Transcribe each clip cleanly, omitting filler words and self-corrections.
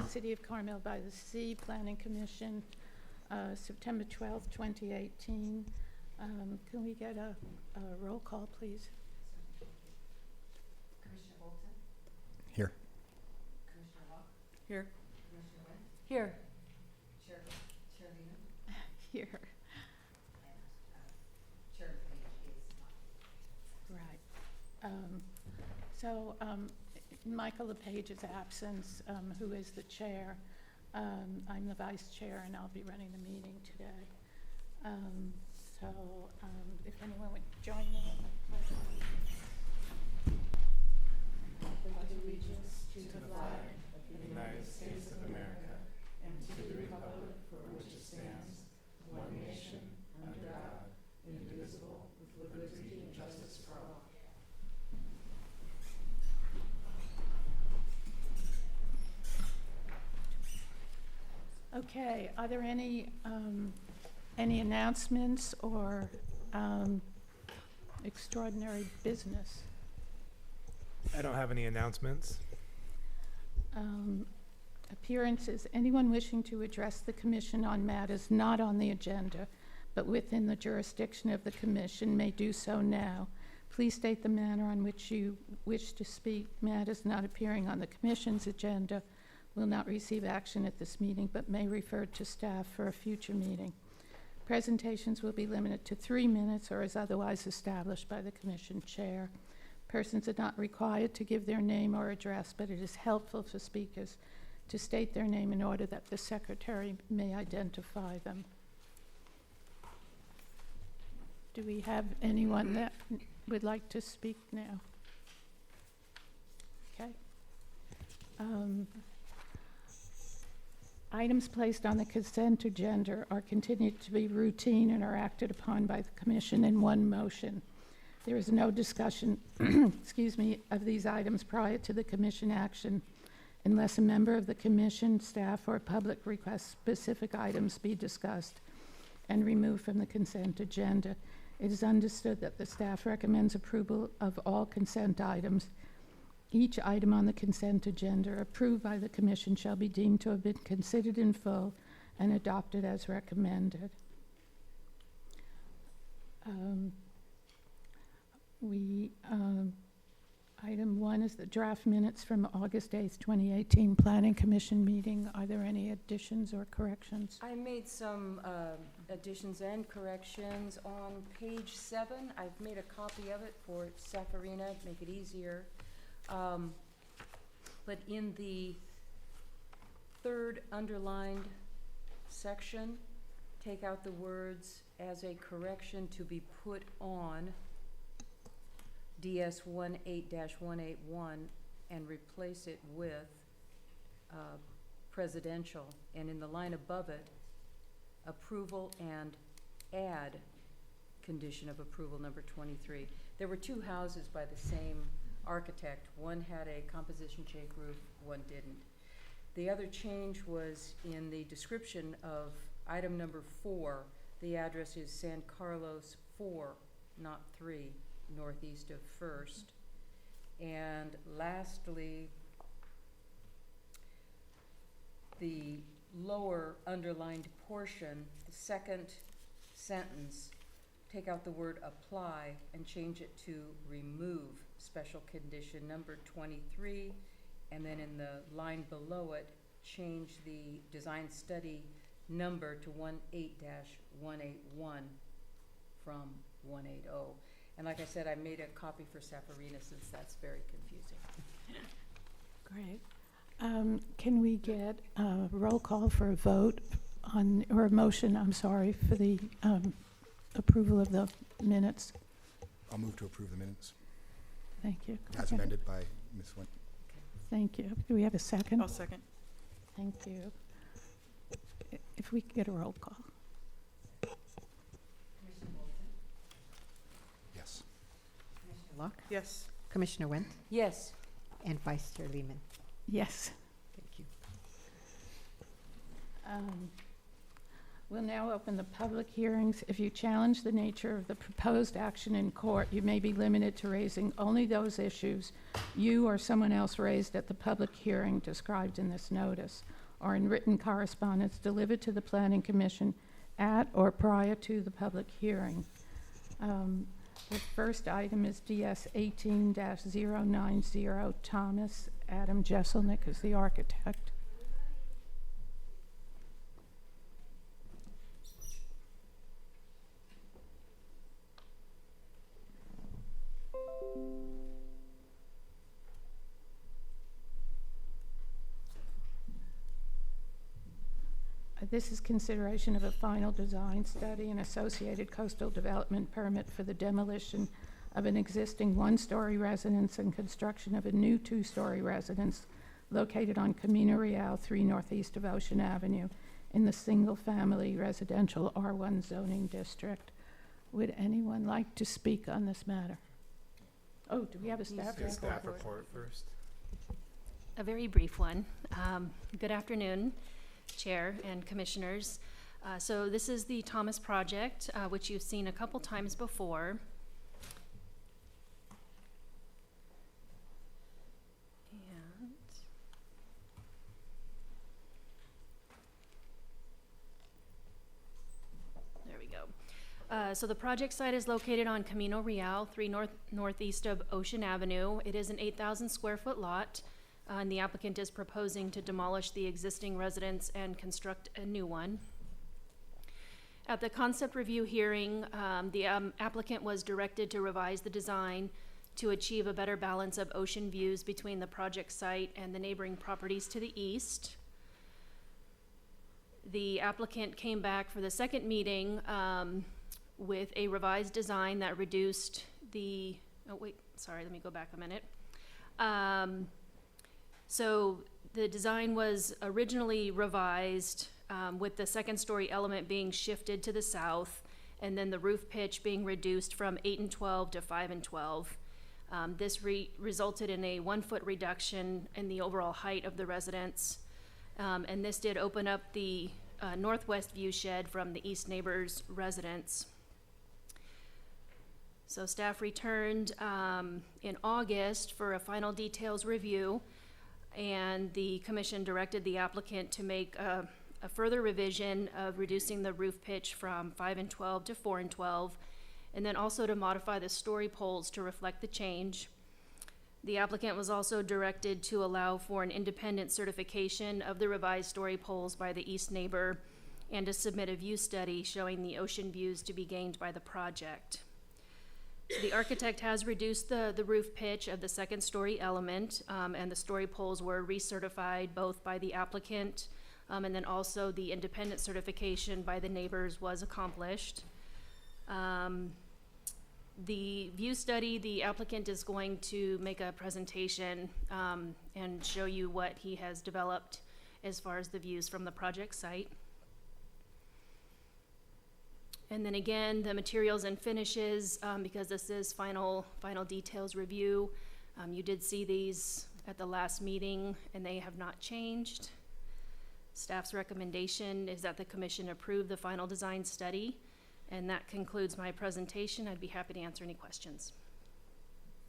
City of Carmel by the Sea Planning Commission, September 12th, 2018. Can we get a roll call, please? Commissioner Bolton? Here. Commissioner Locke? Here. Commissioner Wynn? Here. Chair Lehman? Here. And Chair Page is not. Right. So Michael LePage's absence, who is the chair. I'm the vice chair, and I'll be running the meeting today. So if anyone would join me in the pledge allegiance to the flag of the United States of America, and to the republic for which it stands, one nation, under God, indivisible, with liberty and justice for all. Okay, are there any announcements or extraordinary business? I don't have any announcements. Appearances. Anyone wishing to address the commission on matters not on the agenda but within the jurisdiction of the commission may do so now. Please state the manner on which you wish to speak. Matters not appearing on the commission's agenda will not receive action at this meeting but may refer to staff for a future meeting. Presentations will be limited to 3 minutes or as otherwise established by the commission chair. Persons are not required to give their name or address, but it is helpful for speakers to state their name in order that the secretary may identify them. Do we have anyone that would like to speak now? Okay. Items placed on the consent agenda are continued to be routine and are acted upon by the commission in one motion. There is no discussion, excuse me, of these items prior to the commission action unless a member of the commission, staff, or public requests specific items be discussed and removed from the consent agenda. It is understood that the staff recommends approval of all consent items. Each item on the consent agenda approved by the commission shall be deemed to have been considered in full and adopted as recommended. Item 1 is the draft minutes from August 8th, 2018 Planning Commission meeting. Are there any additions or corrections? I made some additions and corrections on page 7. I've made a copy of it for Safarina to make it easier. But in the third underlined section, take out the words "as a correction to be put on DS 18-181" and replace it with presidential. And in the line above it, approval and add condition of approval number 23. There were 2 houses by the same architect. One had a composition shake roof, one didn't. The other change was in the description of item number 4. The address is San Carlos 4, not 3, northeast of First. And lastly, the lower underlined portion, the second sentence, take out the word apply and change it to remove special condition number 23, and then in the line below it, change the design study number to 18-181 from 180. And like I said, I made a copy for Safarina since that's very confusing. Great. Can we get a roll call for a vote on, or a motion, I'm sorry, for the approval of the minutes? I'll move to approve the minutes Thank you. as amended by Ms. Wynn. Thank you. Do we have a second? I'll second. Thank you. If we could get a roll call. Commissioner Bolton? Yes. Commissioner Locke? Yes. Commissioner Wynn? Yes. And Vice Chair Lehman? Yes. Thank you. We'll now open the public hearings. If you challenge the nature of the proposed action in court, you may be limited to raising only those issues you or someone else raised at the public hearing described in this notice, or in written correspondence delivered to the Planning Commission at or prior to the public hearing. The first item is DS 18-090, Thomas. Adam Jesselnick is the architect. This is consideration of a final design study and associated coastal development permit for the demolition of an existing one-story residence and construction of a new two-story residence located on Camino Real 3 northeast of Ocean Avenue in the single-family residential R1 zoning district. Would anyone like to speak on this matter? Oh, do we have a staff Get report? staff report first. A very brief one. Good afternoon, Chair and Commissioners. So this is the Thomas project, which you've seen a couple times before. And there we go. So the project site is located on Camino Real, 3 northeast of Ocean Avenue. It is an 8,000 square foot lot. And the applicant is proposing to demolish the existing residence and construct a new one. At the concept review hearing, the applicant was directed to revise the design to achieve a better balance of ocean views between the project site and the neighboring properties to the east. The applicant came back for the second meeting with a revised design that reduced the, let me go back a minute. So the design was originally revised with the second story element being shifted to the south, and then the roof pitch being reduced from 8 and 12 to 5 and 12. This resulted in a 1 foot reduction in the overall height of the residence. And this did open up the northwest view shed from the east neighbor's residence. So staff returned in August for a final details review, and the commission directed the applicant to make a further revision of reducing the roof pitch from 5 and 12 to 4 and 12, and then also to modify the story poles to reflect the change. The applicant was also directed to allow for an independent certification of the revised story poles by the east neighbor and to submit a view study showing the ocean views to be gained by the project. The architect has reduced the roof pitch of the second story element, and the story poles were recertified both by the applicant and then also the independent certification by the neighbors was accomplished. The view study, the applicant is going to make a presentation and show you what he has developed as far as the views from the project site. And then again, the materials and finishes, because this is final details review. You did see these at the last meeting and they have not changed. Staff's recommendation is that the commission approve the final design study. And that concludes my presentation. I'd be happy to answer any questions.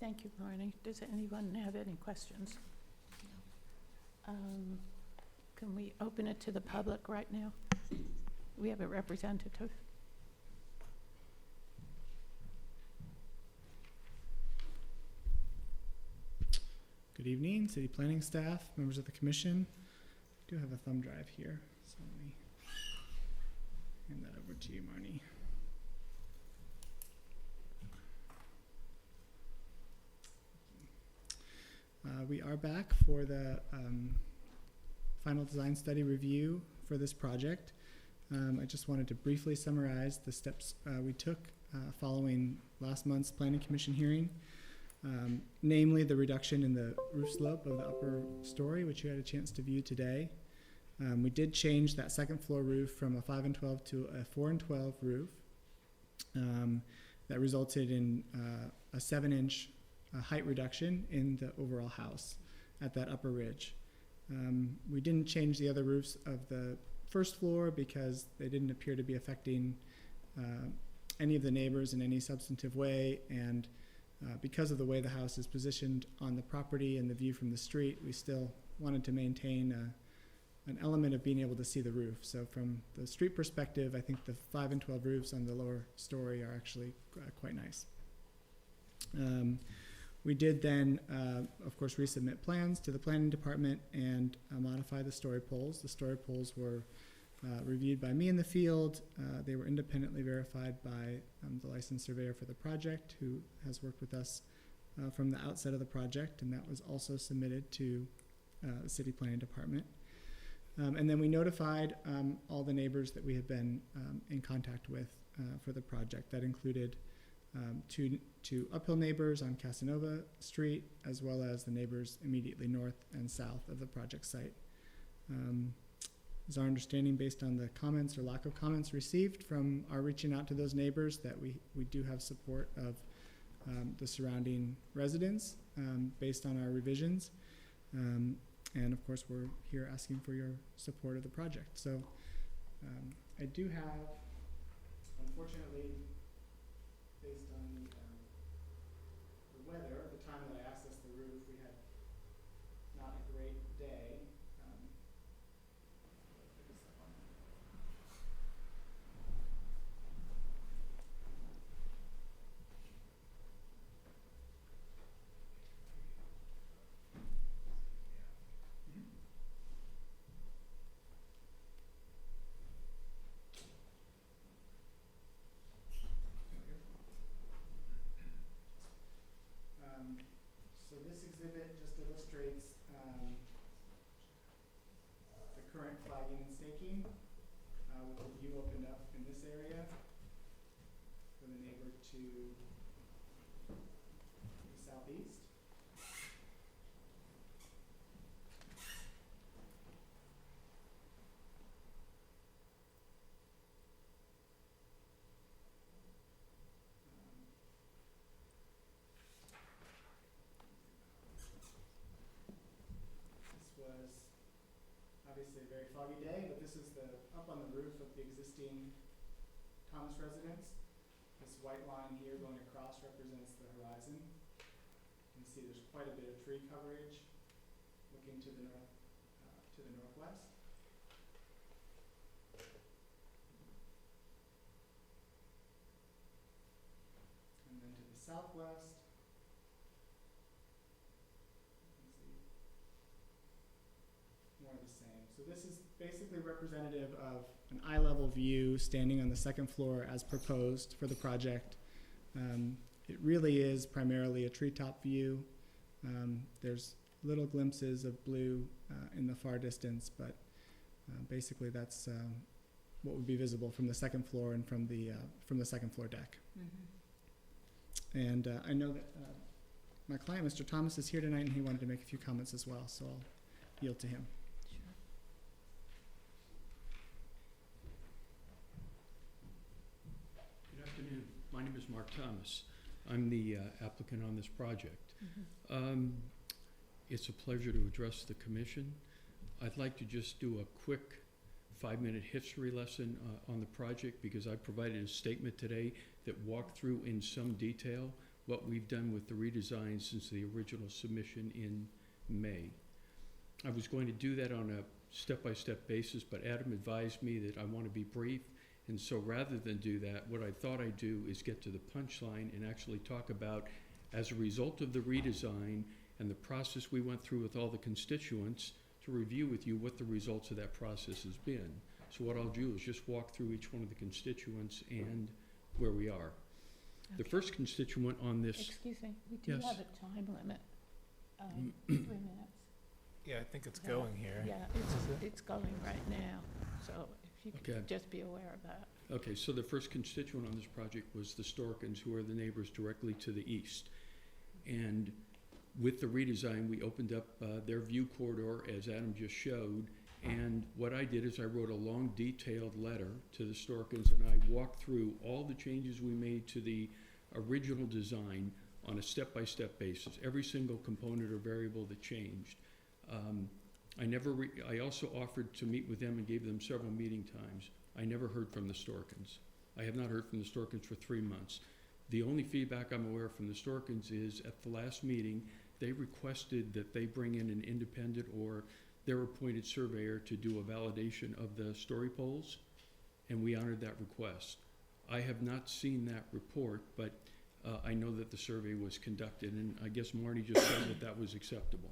Thank you, Marnie. Does anyone have any questions? Can we open it to the public right now? We have a representative. Good evening, city planning staff, members of the commission. I do have a thumb drive here, so let me hand that over to you, Marnie. We are back for the final design study review for this project. I just wanted to briefly summarize the steps we took following last month's planning commission hearing. Namely the reduction in the roof slope of the upper story, which you had a chance to view today. We did change that second floor roof from a 5 and 12 to a 4 and 12 roof. That resulted in a 7-inch height reduction in the overall house at that upper ridge. We didn't change the other roofs of the first floor because they didn't appear to be affecting any of the neighbors in any substantive way, and because of the way the house is positioned on the property and the view from the street, we still wanted to maintain an element of being able to see the roof. So from the street perspective, I think the 5 and 12 roofs on the lower story are actually quite nice. We did then, of course, resubmit plans to the planning department and modify the story poles. The story poles were reviewed by me in the field. They were independently verified by the licensed surveyor for the project, who has worked with us from the outset of the project, and that was also submitted to the city planning department. And then we notified all the neighbors that we had been in contact with for the project. That included two uphill neighbors on Casanova Street, as well as the neighbors immediately north and south of the project site. It's our understanding, based on the comments or lack of comments received from our reaching out to those neighbors, that we do have support of the surrounding residents based on our revisions. And of course, we're here asking for your support of the project. So I do have, unfortunately, based on the weather, at the time that I accessed the roof, we had not a great day. So this exhibit just illustrates the current flagging and staking with the view opened up in this area for the neighbor to the southeast. Was obviously a very foggy day, but this is up on the roof of the existing Thomas residence. This white line here going across represents the horizon. You can see there's quite a bit of tree coverage looking to the northwest. And then to the southwest, more of the same. So this is basically representative of an eye-level view standing on the second floor as proposed for the project. It really is primarily a treetop view. There's little glimpses of blue in the far distance, but basically that's what would be visible from the second floor and from the second floor deck. Mm-hmm. And I know that my client, Mr. Thomas, is here tonight, and he wanted to make a few comments as well, so I'll yield to him. Good afternoon. My name is Mark Thomas. I'm the applicant on this project. Mm-hmm. It's a pleasure to address the commission. I'd like to just do a quick 5-minute history lesson on the project, because I provided a statement today that walked through in some detail what we've done with the redesign since the original submission in May. I was going to do that on a step-by-step basis, but Adam advised me that I want to be brief, and so rather than do that, what I thought I'd do is get to the punchline and actually talk about, as a result of the redesign and the process we went through with all the constituents, to review with you what the results of that process has been. So what I'll do is just walk through each one of the constituents and where we are. The Okay. first constituent on this, Excuse me, we do Yes. have a time limit, 3 minutes. Yeah, I think it's Yeah. going here. Yeah, it's going right now, so if you Okay. could just be aware of that. okay, so the first constituent on this project was the Storkins, who are the neighbors directly to the east. And with the redesign, we opened up their view corridor, as Adam just showed. And what I did is I wrote a long, detailed letter to the Storkins, and I walked through all the changes we made to the original design on a step-by-step basis, every single component or variable that changed. I also offered to meet with them and gave them several meeting times. I never heard from the Storkins. I have not heard from the Storkins for 3 months. The only feedback I'm aware from the Storkins is at the last meeting, they requested that they bring in an independent or their appointed surveyor to do a validation of the story poles, and we honored that request. I have not seen that report, but I know that the survey was conducted, and I guess Marnie just said that that was acceptable.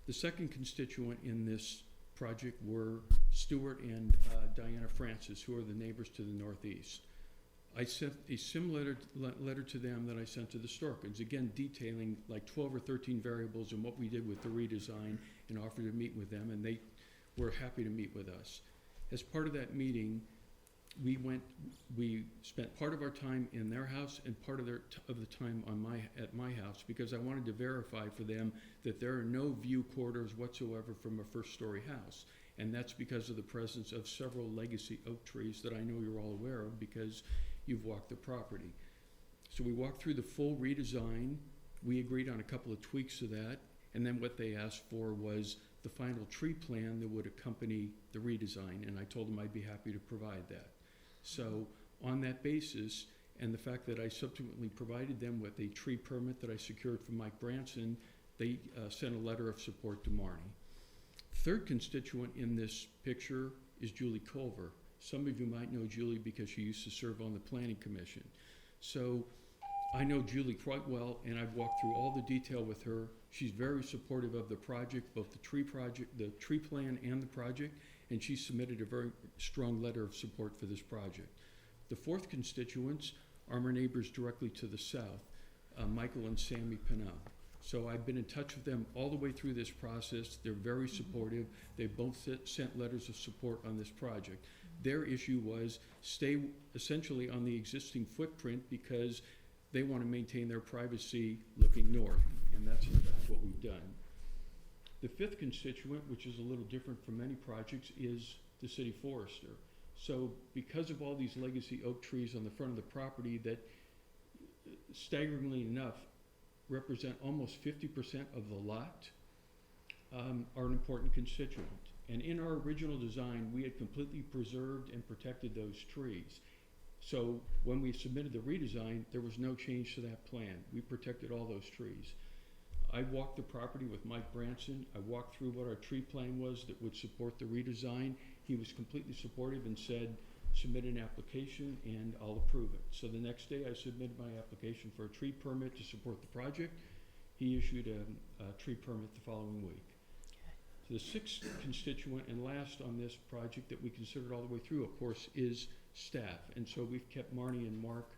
The second constituent in this project were Stuart and Diana Francis, who are the neighbors to the northeast. I sent a similar letter to them that I sent to the Storkins, again detailing like 12 or 13 variables and what we did with the redesign, and offered to meet with them, and they were happy to meet with us. As part of that meeting, we spent part of our time in their house and part of the time at my house, because I wanted to verify for them that there are no view corridors whatsoever from a first-story house. And that's because of the presence of several legacy oak trees that I know you're all aware of because you've walked the property. So we walked through the full redesign. We agreed on a couple of tweaks to that. And then what they asked for was the final tree plan that would accompany the redesign. And I told them I'd be happy to provide that. So on that basis, and the fact that I subsequently provided them with a tree permit that I secured from Mike Branson, they sent a letter of support to Marnie. Third constituent in this picture is Julie Culver. Some of you might know Julie because she used to serve on the Planning Commission. So I know Julie quite well, and I've walked through all the detail with her. She's very supportive of the project, both the tree plan and the project, and she submitted a very strong letter of support for this project. The fourth constituents are my neighbors directly to the south, Michael and Sammy Pinnell. So I've been in touch with them all the way through this process. They're very supportive. They both sent letters of support on this project. Their issue was stay essentially on the existing footprint because they want to maintain their privacy looking north, and that's in fact what we've done. The fifth constituent, which is a little different from many projects, is the city forester. So because of all these legacy oak trees on the front of the property that, staggeringly enough, represent almost 50% of the lot, are an important constituent. And in our original design, we had completely preserved and protected those trees. So when we submitted the redesign, there was no change to that plan. We protected all those trees. I walked the property with Mike Branson. I walked through what our tree plan was that would support the redesign. He was completely supportive and said, submit an application and I'll approve it. So the next day I submitted my application for a tree permit to support the project. He issued a tree permit the following week. So the sixth constituent and last on this project that we considered all the way through, of course, is staff. And so we've kept Marnie and Mark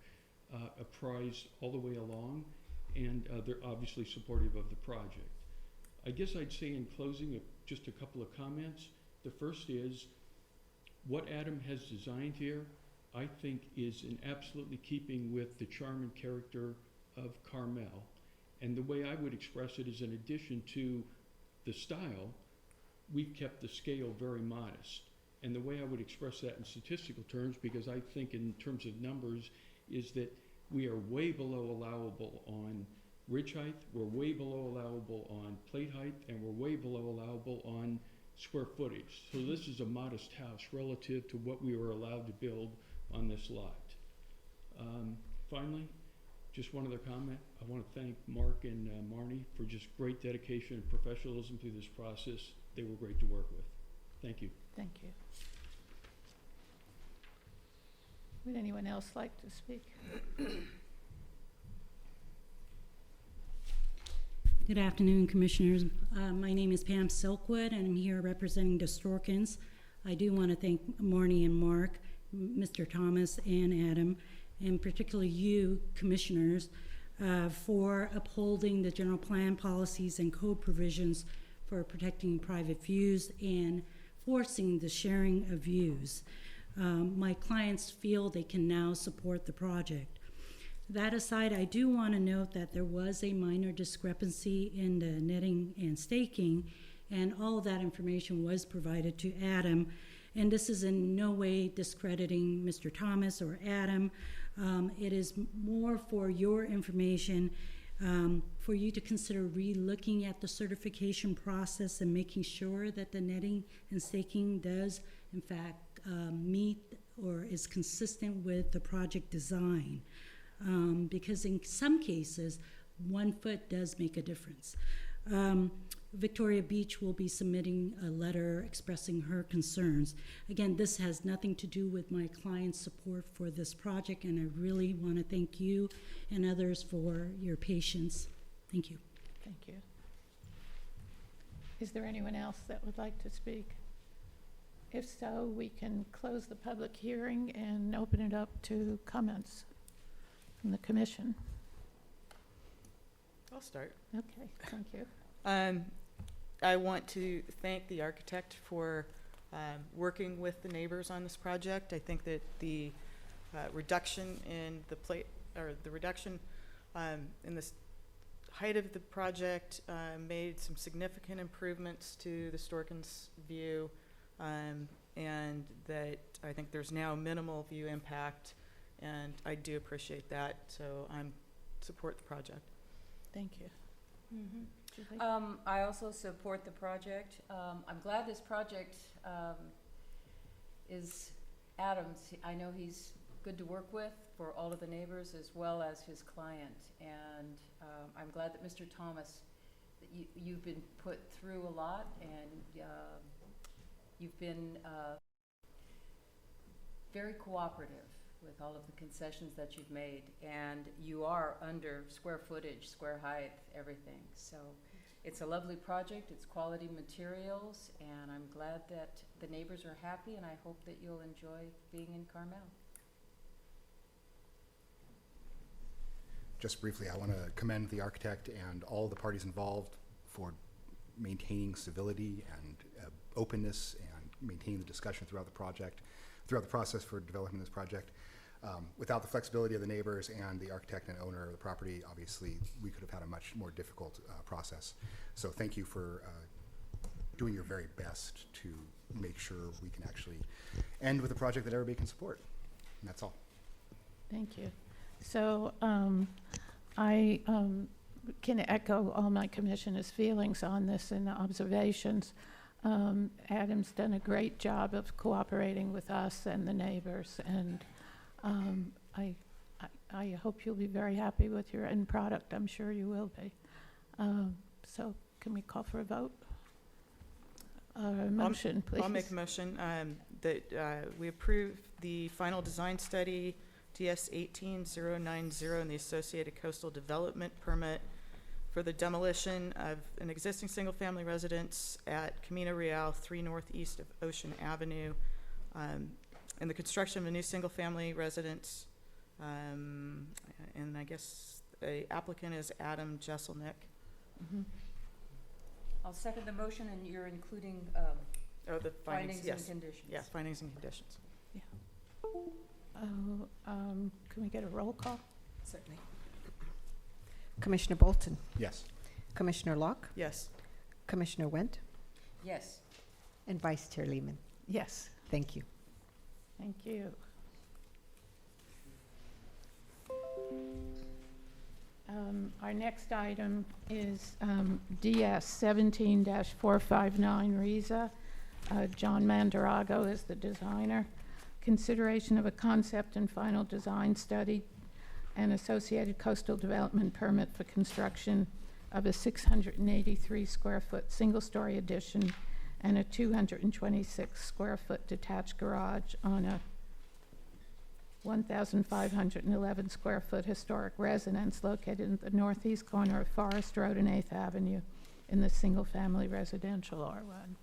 apprised all the way along, and they're obviously supportive of the project. I guess I'd say in closing just a couple of comments. The first is, what Adam has designed here, I think, is in absolutely keeping with the charm and character of Carmel. And the way I would express it is, in addition to the style, we've kept the scale very modest. And the way I would express that in statistical terms, because I think in terms of numbers, is that we are way below allowable on ridge height, we're way below allowable on plate height, and we're way below allowable on square footage. So this is a modest house relative to what we were allowed to build on this lot. Finally, just one other comment. I want to thank Mark and Marnie for just great dedication and professionalism through this process. They were great to work with. Thank you. Thank you. Would anyone else like to speak? Good afternoon, Commissioners. My name is Pam Silkwood, and I'm here representing the Storkins. I do want to thank Marnie and Mark, Mr. Thomas and Adam, and particularly you, Commissioners, for upholding the general plan policies and code provisions for protecting private views and forcing the sharing of views. My clients feel they can now support the project. That aside, I do want to note that there was a minor discrepancy in the netting and staking, and all of that information was provided to Adam. And this is in no way discrediting Mr. Thomas or Adam. It is more for your information for you to consider re-looking at the certification process and making sure that the netting and staking does, in fact, meet or is consistent with the project design. Because in some cases, 1 foot does make a difference. Victoria Beach will be submitting a letter expressing her concerns. Again, this has nothing to do with my client's support for this project, and I really want to thank you and others for your patience. Thank you. Thank you. Is there anyone else that would like to speak? If so, we can close the public hearing and open it up to comments from the commission. I'll start. Okay, thank you. I want to thank the architect for working with the neighbors on this project. I think that the reduction in the reduction in the height of the project made some significant improvements to the Storkins view, and that I think there's now minimal view impact, and I do appreciate that. So I'm support the project. Thank you. Julie? I also support the project. I'm glad this project is Adam's. I know he's good to work with for all of the neighbors as well as his client. And I'm glad that Mr. Thomas, that you've been put through a lot, and you've been very cooperative with all of the concessions that you've made, and you are under square footage, square height, everything. So it's a lovely project, it's quality materials, and I'm glad that the neighbors are happy, and I hope that you'll enjoy being in Carmel. Just briefly, I want to commend the architect and all the parties involved for maintaining civility and openness and maintaining the discussion throughout the project, throughout the process for developing this project. Without the flexibility of the neighbors and the architect and owner of the property, obviously, we could have had a much more difficult process. So thank you for doing your very best to make sure we can actually end with a project that everybody can support. And that's all. Thank you. So I can echo all my commissioners' feelings on this and observations. Adam's done a great job of cooperating with us and the neighbors, and I hope you'll be very happy with your end product. I'm sure you will be. So can we call for a vote? A motion, please. I'll make a motion that we approve the final design study DS 18090 and the associated coastal development permit for the demolition of an existing single-family residence at Camino Real 3 northeast of Ocean Avenue, and the construction of a new single-family residence. And I guess the applicant is Adam Jesselnick. I'll second the motion, and you're including The findings yes. and conditions. Yeah, findings and conditions. Can we get a roll call? Certainly. Commissioner Bolton, Yes. Commissioner Locke, Yes. Commissioner Wendt, Yes. and Vice Chair Lehman. Yes. Thank you. Thank you. Our next item is DS 17-459 Riza. John Mandarago is the designer. Consideration of a concept and final design study and associated coastal development permit for construction of a 683 square foot single-story addition and a 226 square foot detached garage on a 1,511 square foot historic residence located in the northeast corner of Forest Road and 8th Avenue in the single-family residential R1.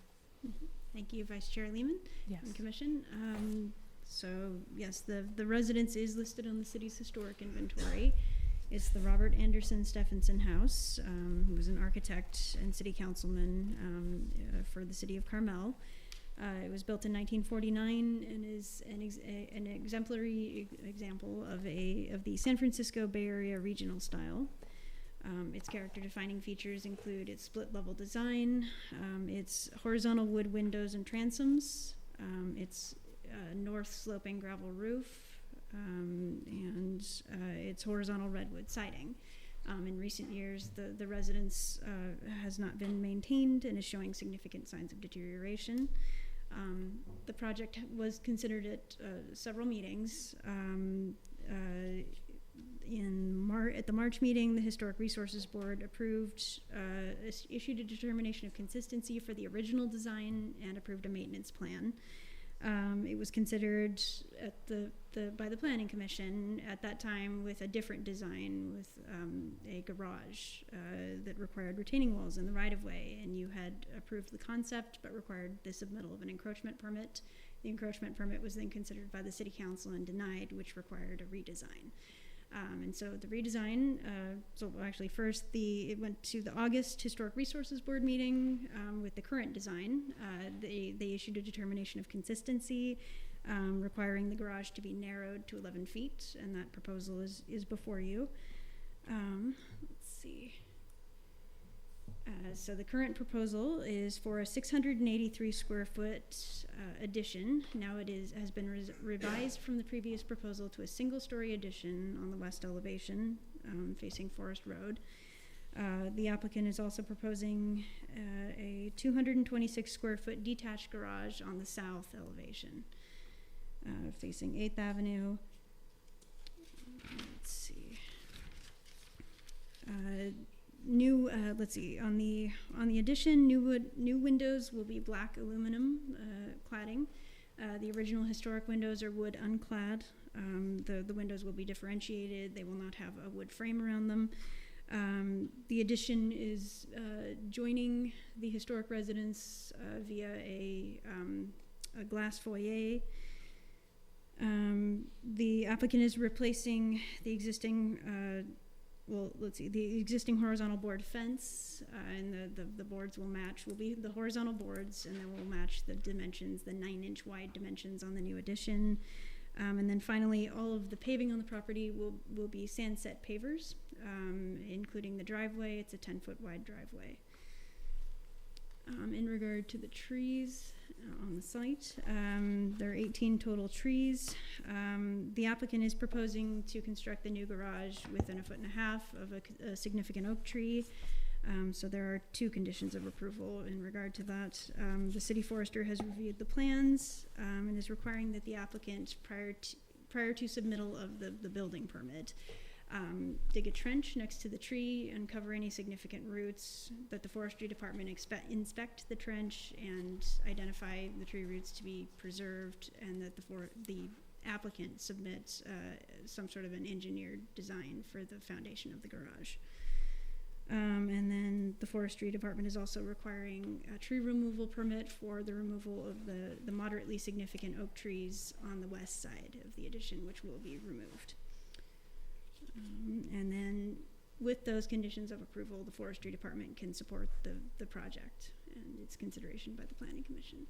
Thank you, Vice Chair Lehman Yes. and Commission. So yes, the residence is listed on the city's historic inventory. It's the Robert Anderson Stephenson House, who was an architect and city councilman for the city of Carmel. It was built in 1949 and is an exemplary example of the San Francisco Bay Area regional style. Its character-defining features include its split-level design, its horizontal wood windows and transoms, its north-sloping gravel roof, and its horizontal redwood siding. In recent years, the residence has not been maintained and is showing significant signs of deterioration. The project was considered at several meetings. At the March meeting, the Historic Resources Board issued a determination of consistency for the original design and approved a maintenance plan. It was considered by the Planning Commission at that time with a different design, with a garage that required retaining walls in the right-of-way, and you had approved the concept but required the submittal of an encroachment permit. The encroachment permit was then considered by the City Council and denied, which required a redesign. And so the redesign, first it went to the August Historic Resources Board meeting with the current design. They issued a determination of consistency, requiring the garage to be narrowed to 11 feet, and that proposal is before you. Let's see. So the current proposal is for a 683 square foot addition. Now it has been revised from the previous proposal to a single-story addition on the west elevation facing Forest Road. The applicant is also proposing a 226 square foot detached garage on the south elevation facing 8th Avenue. Let's see. On the addition, new windows will be black aluminum cladding. The original historic windows are wood unclad. The windows will be differentiated. They will not have a wood frame around them. The addition is joining the historic residence via a glass foyer. The applicant is replacing the existing the existing horizontal board fence, and the boards will be the horizontal boards, and then will match the dimensions, the 9-inch wide dimensions on the new addition. And then finally, all of the paving on the property will be sandset pavers, including the driveway. It's a 10-foot wide driveway. In regard to the trees on the site, there are 18 total trees. The applicant is proposing to construct the new garage within 1.5 feet of a significant oak tree. So there are 2 conditions of approval in regard to that. The city forester has reviewed the plans and is requiring that the applicant, prior to submittal of the building permit, dig a trench next to the tree and cover any significant roots, that the forestry department inspect the trench and identify the tree roots to be preserved, and that the applicant submits some sort of an engineered design for the foundation of the garage. And then the forestry department is also requiring a tree removal permit for the removal of the moderately significant oak trees on the west side of the addition, which will be removed. And then with those conditions of approval, the forestry department can support the project and its consideration by the Planning Commission.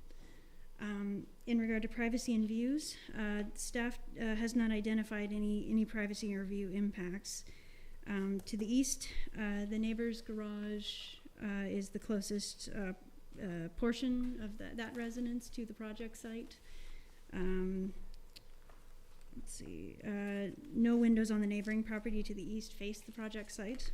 In regard to privacy and views, staff has not identified any privacy or view impacts. To the east, the neighbor's garage is the closest portion of that residence to the project site. Let's see, no windows on the neighboring property to the east face the project site.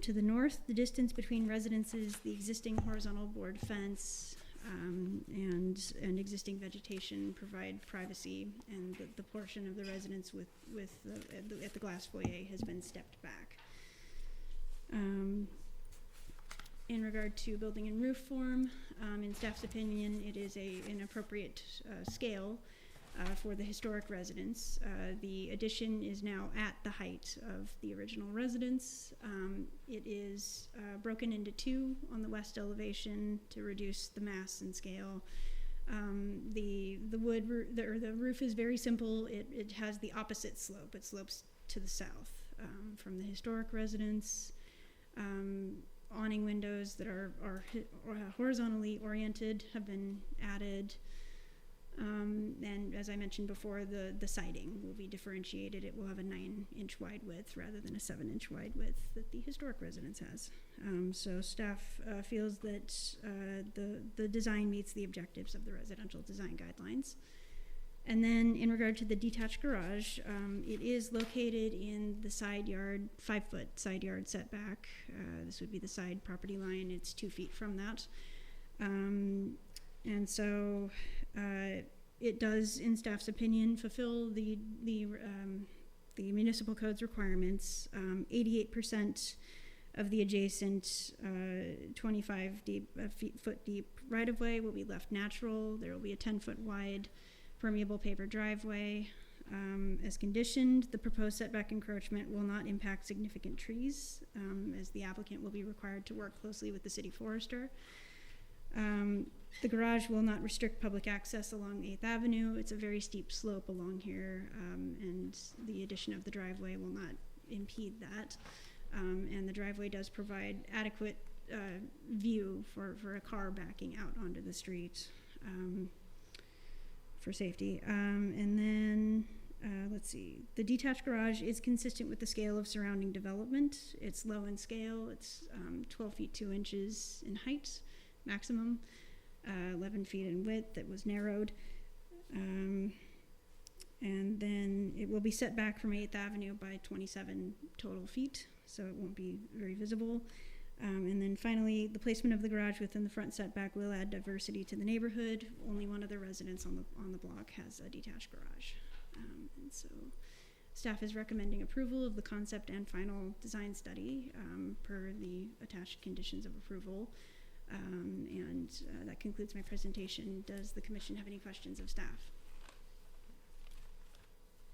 To the north, the distance between residences, the existing horizontal board fence, and existing vegetation provide privacy, and the portion of the residence at the glass foyer has been stepped back. In regard to building and roof form, in staff's opinion, it is an appropriate scale for the historic residence. The addition is now at the height of the original residence. It is broken into 2 on the west elevation to reduce the mass and scale. The roof is very simple. It has the opposite slope. It slopes to the south from the historic residence. Awning windows that are horizontally oriented have been added. And as I mentioned before, the siding will be differentiated. It will have a 9-inch wide width rather than a 7-inch wide width that the historic residence has. So staff feels that the design meets the objectives of the residential design guidelines. And then in regard to the detached garage, it is located in the side yard, 5-foot side yard setback. This would be the side property line. It's 2 feet from that. And so it does, in staff's opinion, fulfill the municipal code's requirements. 88% of the adjacent 25-foot deep right-of-way will be left natural. There will be a 10-foot wide permeable paver driveway. As conditioned, the proposed setback encroachment will not impact significant trees, as the applicant will be required to work closely with the city forester. The garage will not restrict public access along 8th Avenue. It's a very steep slope along here, and the addition of the driveway will not impede that. And the driveway does provide adequate view for a car backing out onto the street for safety. And then, let's see, the detached garage is consistent with the scale of surrounding development. It's low in scale. It's 12 feet 2 inches in height, maximum, 11 feet in width. It was narrowed. And then it will be set back from 8th Avenue by 27 total feet, so it won't be very visible. And then finally, the placement of the garage within the front setback will add diversity to the neighborhood. Only one of the residents on the block has a detached garage. And so staff is recommending approval of the concept and final design study per the attached conditions of approval. And that concludes my presentation. Does the commission have any questions of staff?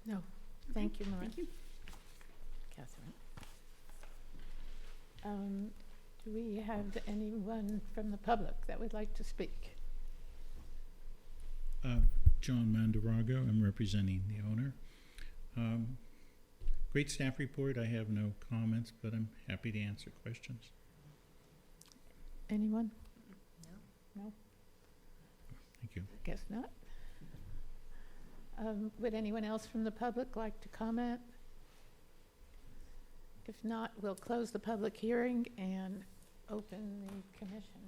No. Thank you, Maureen. Thank you. Catherine. Do we have anyone from the public that would like to speak? John Mandarago, I'm representing the owner. Great staff report. I have no comments, but I'm happy to answer questions. Anyone? No? Thank you. Guess not. Would anyone else from the public like to comment? If not, we'll close the public hearing and open the commission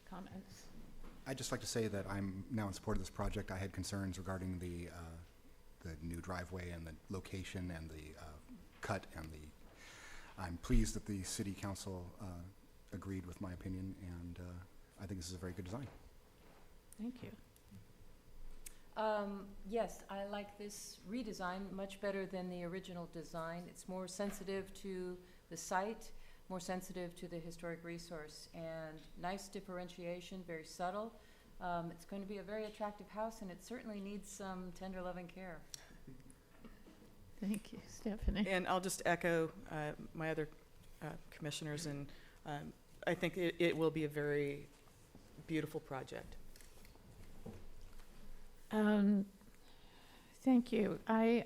comments. I'd just like to say that I'm now in support of this project. I had concerns regarding the new driveway and the location and the cut, and I'm pleased that the city council agreed with my opinion, and I think this is a very good design. Thank you. Yes, I like this redesign much better than the original design. It's more sensitive to the site, more sensitive to the historic resource, and nice differentiation, very subtle. It's going to be a very attractive house, and it certainly needs some tender loving care. Thank you, Stephanie. And I'll just echo my other commissioners, and I think it will be a very beautiful project. Thank you. I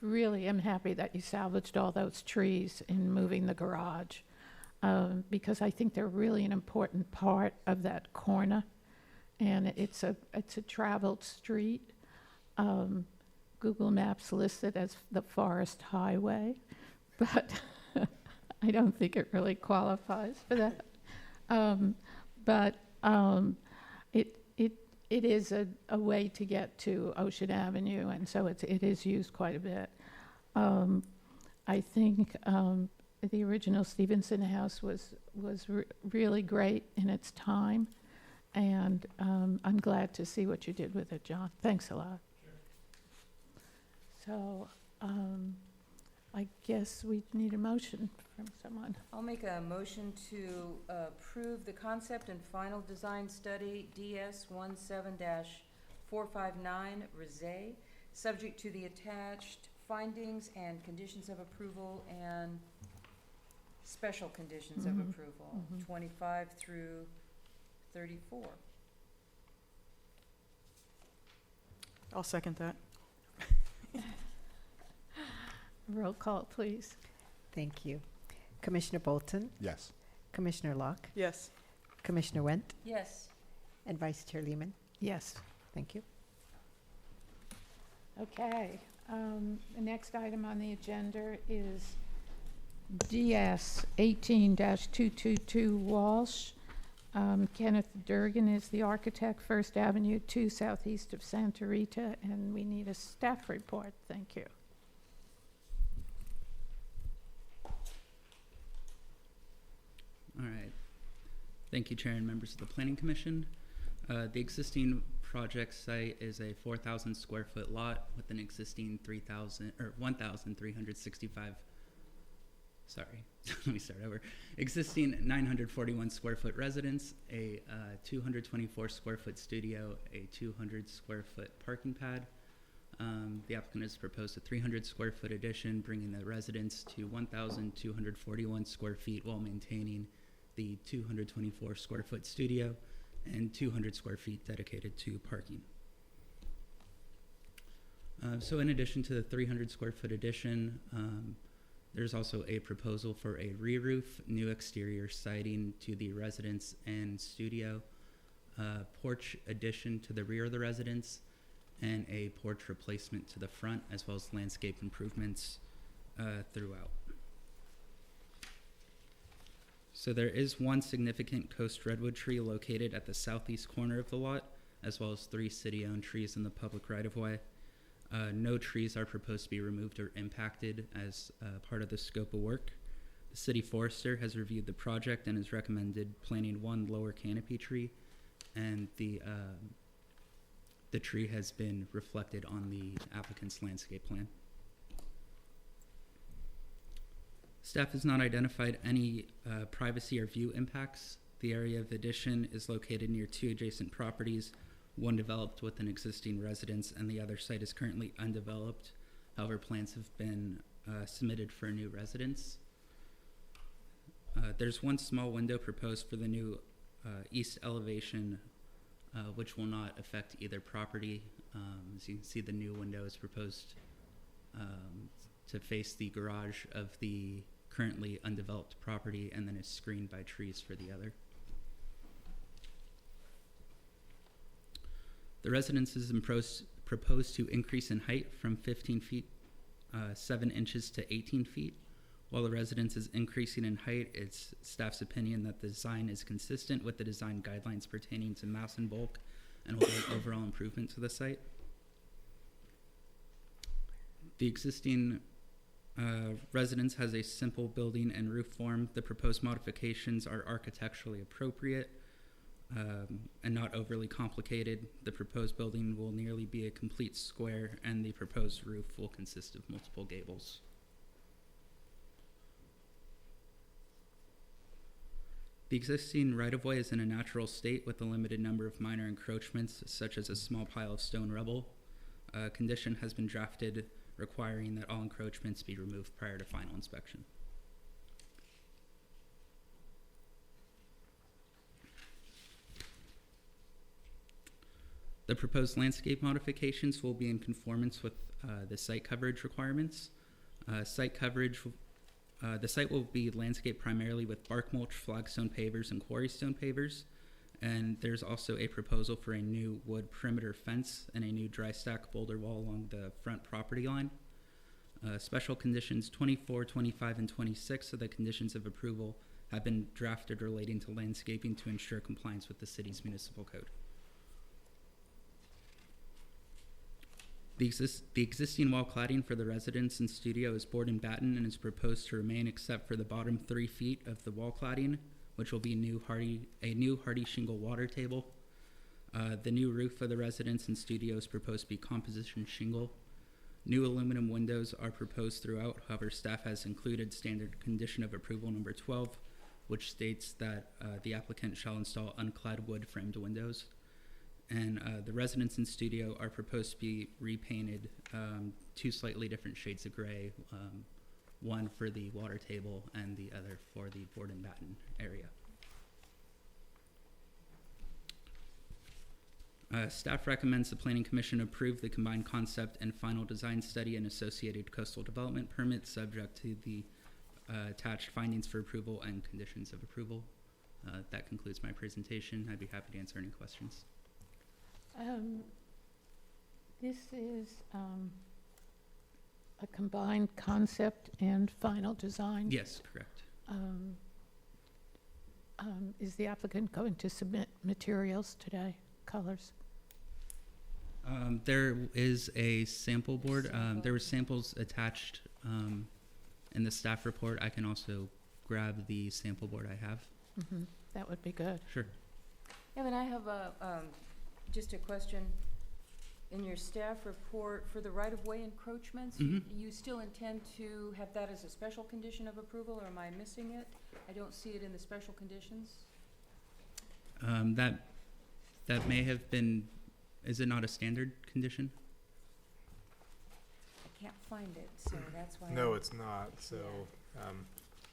really am happy that you salvaged all those trees in moving the garage, because I think they're really an important part of that corner, and it's a traveled street. Google Maps lists it as the Forest Highway, but I don't think it really qualifies for that. It is a way to get to Ocean Avenue, and so it is used quite a bit. I think the original Stevenson house was really great in its time, and I'm glad to see what you did with it, John. Thanks a lot. So I guess we need a motion from someone. I'll make a motion to approve the concept and final design study DS17-459 Rizet, subject to the attached findings and conditions of approval and special conditions of approval, 25 through 34. I'll second that. Roll call, please. Thank you. Commissioner Bolton, Yes. Commissioner Locke, Yes. Commissioner Wendt, Yes. and Vice Chair Lehman. Yes. Thank you. Okay. The next item on the agenda is DS 18-222 Walsh, Kenneth Durgan is the architect, First Avenue 2 southeast of Santa Rita, and we need a staff report. Thank you. All right. Thank you, Chair and members of the Planning Commission. The existing project site is a 4,000 square foot lot with an existing 1,365. Sorry, let me start over. Existing 941 square foot residence, a 224 square foot studio, a 200 square foot parking pad. The applicant has proposed a 300 square foot addition, bringing the residence to 1,241 square feet while maintaining the 224 square foot studio and 200 square feet dedicated to parking. So in addition to the 300 square foot addition, there's also a proposal for a re-roof, new exterior siding to the residence and studio, porch addition to the rear of the residence, and a porch replacement to the front, as well as landscape improvements throughout. So there is one significant coast redwood tree located at the southeast corner of the lot, as well as 3 city-owned trees in the public right-of-way. No trees are proposed to be removed or impacted as part of the scope of work. The city forester has reviewed the project and has recommended planting 1 lower canopy tree, and the tree has been reflected on the applicant's landscape plan. Staff has not identified any privacy or view impacts. The area of addition is located near 2 adjacent properties, one developed with an existing residence and the other site is currently undeveloped. However, plans have been submitted for a new residence. There's 1 small window proposed for the new east elevation, which will not affect either property. As you can see, the new window is proposed to face the garage of the currently undeveloped property and then is screened by trees for the other. The residence is proposed to increase in height from 15 feet 7 inches to 18 feet. While the residence is increasing in height, it's staff's opinion that the design is consistent with the design guidelines pertaining to mass and bulk and will be an overall improvement to the site. The existing residence has a simple building and roof form. The proposed modifications are architecturally appropriate and not overly complicated. The proposed building will nearly be a complete square, and the proposed roof will consist of multiple gables. The existing right-of-way is in a natural state with a limited number of minor encroachments, such as a small pile of stone rubble. A condition has been drafted requiring that all encroachments be removed prior to final inspection. The proposed landscape modifications will be in conformance with the site coverage requirements. The site will be landscaped primarily with bark mulch, flagstone pavers, and quarry stone pavers. And there's also a proposal for a new wood perimeter fence and a new dry stack boulder wall along the front property line. Special conditions 24, 25, and 26 of the conditions of approval have been drafted relating to landscaping to ensure compliance with the city's municipal code. The existing wall cladding for the residence and studio is board and batten and is proposed to remain except for the bottom 3 feet of the wall cladding, which will be a new hardy shingle water table. The new roof of the residence and studio is proposed to be composition shingle. New aluminum windows are proposed throughout. However, staff has included standard condition of approval number 12, which states that the applicant shall install unclad wood framed windows. And the residence and studio are proposed to be repainted 2 slightly different shades of gray, one for the water table and the other for the board and batten area. Staff recommends the Planning Commission approve the combined concept and final design study and associated coastal development permit subject to the attached findings for approval and conditions of approval. That concludes my presentation. I'd be happy to answer any questions. This is a combined concept and final design. Yes, correct. Is the applicant going to submit materials today, colors? There is a sample board. There were samples attached in the staff report. I can also grab the sample board I have. That would be good. Sure. Evan, I have just a question. In your staff report, for the right-of-way encroachments, you still intend to have that as a special condition of approval, or am I missing it? I don't see it in the special conditions. That may have been, is it not a standard condition? I can't find it, so that's why. No, it's not, so,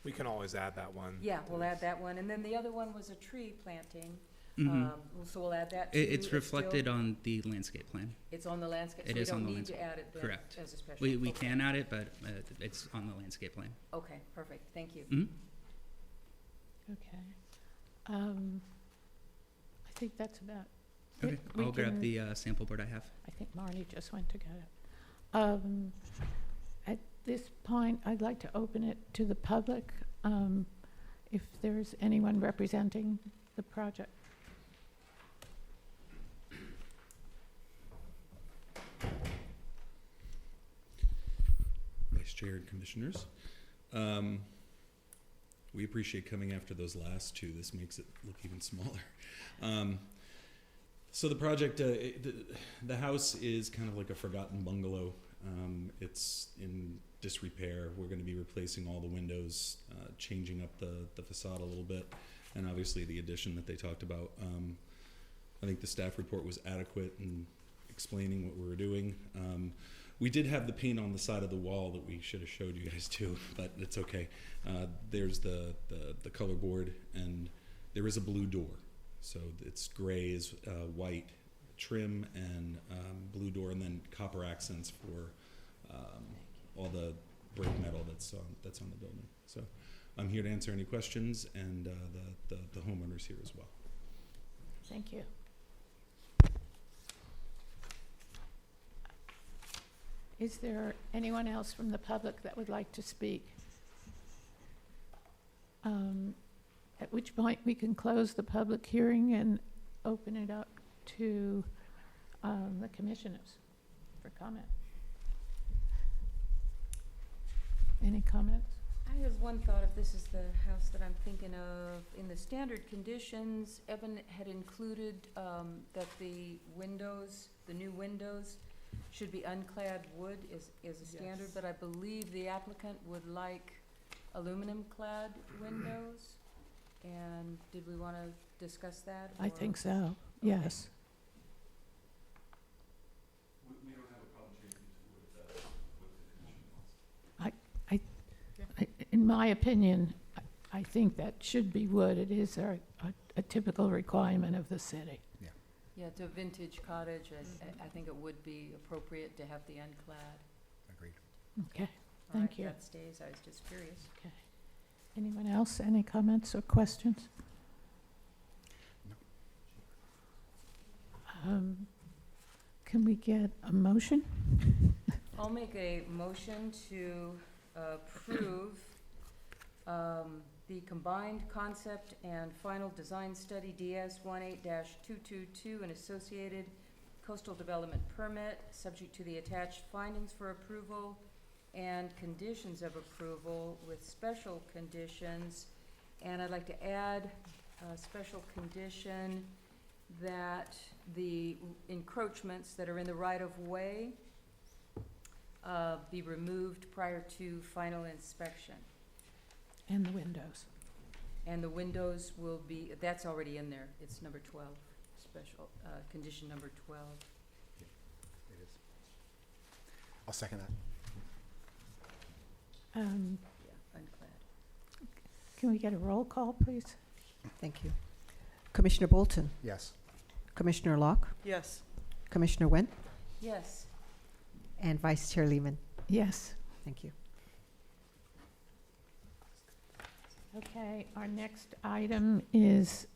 we can always add that one. Yeah, we'll add that one, and then the other one was a tree planting. Mhm. So we'll add that too. It's reflected on the landscape plan. It's on the landscape, so It we is on don't the need to landscape. add it then Correct. as a special. We Okay. can add it, but it's on the landscape plan. Okay, perfect, thank you. Okay. I think that's about it. Okay, We I'll grab can- the sample board I have. I think Marnie just went to get it. At this point, I'd like to open it to the public, if there's anyone representing the project. Vice Chair and Commissioners. We appreciate coming after those last two. This makes it look even smaller. So the project, the house is kind of like a forgotten bungalow. It's in disrepair. We're going to be replacing all the windows, changing up the facade a little bit, and obviously the addition that they talked about. I think the staff report was adequate in explaining what we were doing. We did have the paint on the side of the wall that we should have showed you guys too, but it's okay. There's the color board, and there is a blue door. So it's gray is white trim and blue door, and then copper accents for all the brake metal that's on the building. So I'm here to answer any questions, and the homeowner's here as well. Thank you. Is there anyone else from the public that would like to speak? At which point we can close the public hearing and open it up to the commissioners for comment. Any comments? I have one thought, if this is the house that I'm thinking of. In the standard conditions, Evan had included that the windows, the new windows, should be unclad wood is a standard, Yes. but I believe the applicant would like aluminum-clad windows. And did we want to discuss that? I or- think so, yes. We don't have a problem changing to what the commission wants. In my opinion, I think that should be wood. It is a typical requirement of the city. Yeah, to a vintage cottage, I think it would be appropriate to have the unclad. Agreed. Okay, All thank right, you. that stays, I was just curious. Okay. Anyone else? Any comments or questions? Can we get a motion? I'll make a motion to approve the combined concept and final design study DS 18-222 and associated coastal development permit, subject to the attached findings for approval and conditions of approval with special conditions. And I'd like to add a special condition that the encroachments that are in the right-of-way be removed prior to final inspection. And the windows. And the windows will be, that's already in there, it's number 12, special, condition number 12. It is. I'll second that. Yeah, unclad. Can we get a roll call, please? Thank you. Commissioner Bolton, Yes. Commissioner Locke, Yes. Commissioner Wen, Yes, and Vice Chair Lehman. Yes. Thank you. Okay, our next item is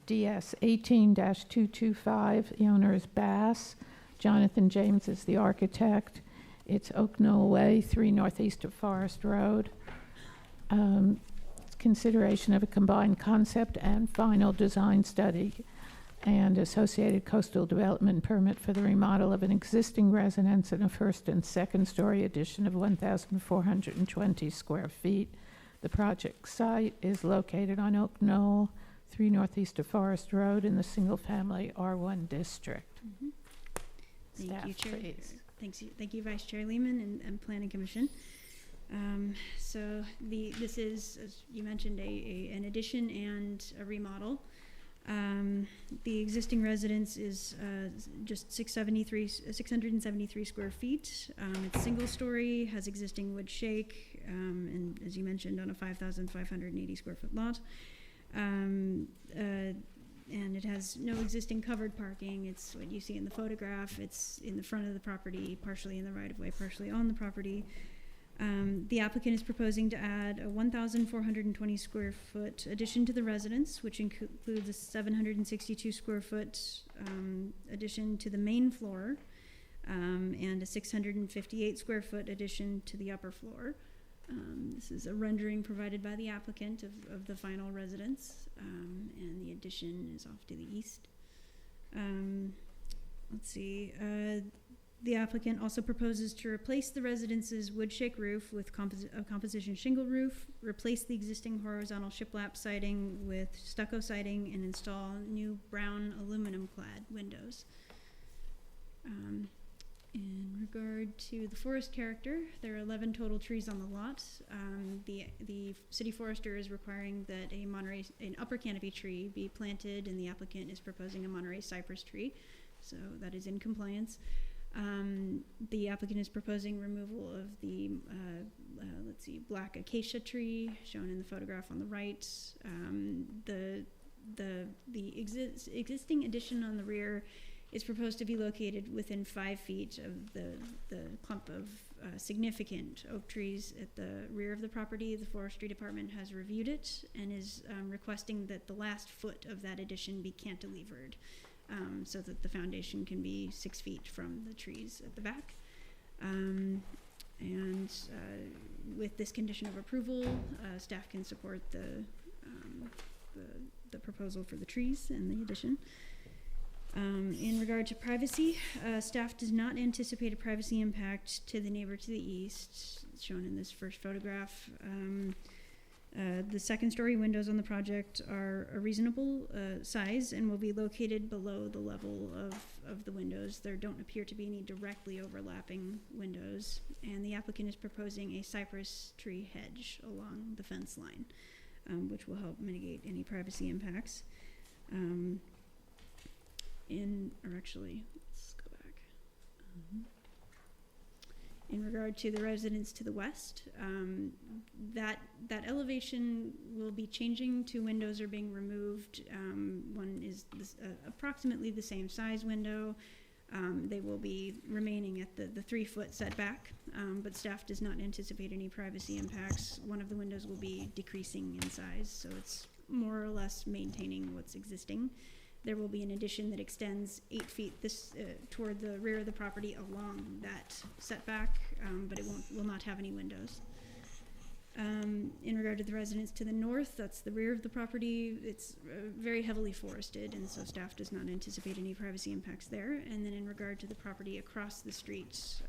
DS 18-225. The owner is Bass. Jonathan James is the architect. It's Oak Knoll Way, 3 northeast of Forest Road. consideration of a combined concept and final design study and associated coastal development permit for the remodel of an existing residence and a first and second story addition of 1,420 square feet. The project site is located on Oak Knoll, 3 northeast of Forest Road in the single-family R1 district. Thank Staff, you, Chair. please. Thank you, Vice Chair Lehman and Planning Commission. So this is, as you mentioned, an addition and a remodel. The existing residence is just 673 square feet. It's single story, has existing wood shake, and as you mentioned, on a 5,580 square foot lot. And it has no existing covered parking. It's what you see in the photograph. It's in the front of the property, partially in the right of way, partially on the property. The applicant is proposing to add a 1,420 square foot addition to the residence, which includes a 762 square foot addition to the main floor, and a 658 square foot addition to the upper floor. This is a rendering provided by the applicant of the final residence, and the addition is off to the east. Let's see. The applicant also proposes to replace the residence's wood shake roof with a composition shingle roof, replace the existing horizontal shiplap siding with stucco siding, and install new brown aluminum clad windows. In regard to the forest character, there are 11 total trees on the lot. The city forester is requiring that an upper canopy tree be planted, and the applicant is proposing a Monterey cypress tree, so that is in compliance. The applicant is proposing removal of the, black acacia tree shown in the photograph on the right. The existing addition on the rear is proposed to be located within 5 feet of the clump of significant oak trees at the rear of the property. The forestry department has reviewed it and is requesting that the last foot of that addition be cantilevered, so that the foundation can be 6 feet from the trees at the back. With this condition of approval, staff can support the proposal for the trees and the addition. In regard to privacy, staff does not anticipate a privacy impact to the neighbor to the east, shown in this first photograph. The second story windows on the project are a reasonable size and will be located below the level of the windows. There don't appear to be any directly overlapping windows, and the applicant is proposing a cypress tree hedge along the fence line, which will help mitigate any privacy impacts. Let's go back. In regard to the residence to the west, that elevation will be changing. 2 windows are being removed. One is approximately the same size window. They will be remaining at the 3-foot setback, but staff does not anticipate any privacy impacts. One of the windows will be decreasing in size, so it's more or less maintaining what's existing. There will be an addition that extends 8 feet toward the rear of the property along that setback, but it will not have any windows. In regard to the residence to the north, that's the rear of the property. It's very heavily forested, and so staff does not anticipate any privacy impacts there. And then in regard to the property across the street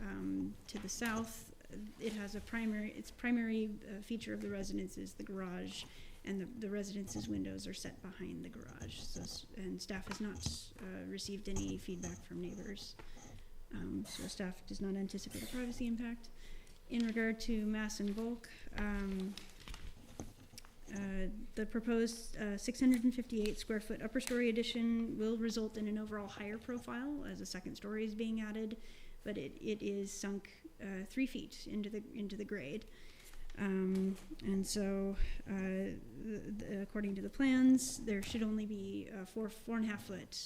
to the south, it has its primary feature of the residence is the garage, and the residence's windows are set behind the garage. And staff has not received any feedback from neighbors. So staff does not anticipate a privacy impact. In regard to mass and bulk, the proposed 658 square foot upper story addition will result in an overall higher profile as a second story is being added, but it is sunk 3 feet into the grade. And so, according to the plans, there should only be a 4.5 foot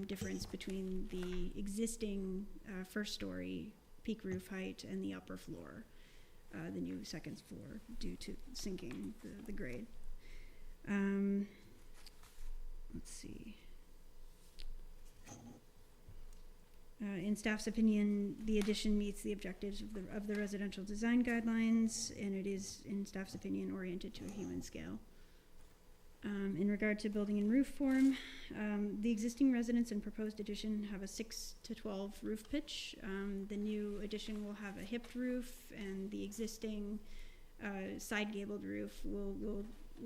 difference between the existing first story peak roof height and the upper floor, the new second floor, due to sinking the grade. Let's see. In In staff's opinion, the addition meets the objectives of the residential design guidelines, and it is, in staff's opinion, oriented to a human scale. In regard to building and roof form, the existing residence and proposed addition have a 6 to 12 roof pitch. The new addition will have a hipped roof, and the existing side gabled roof will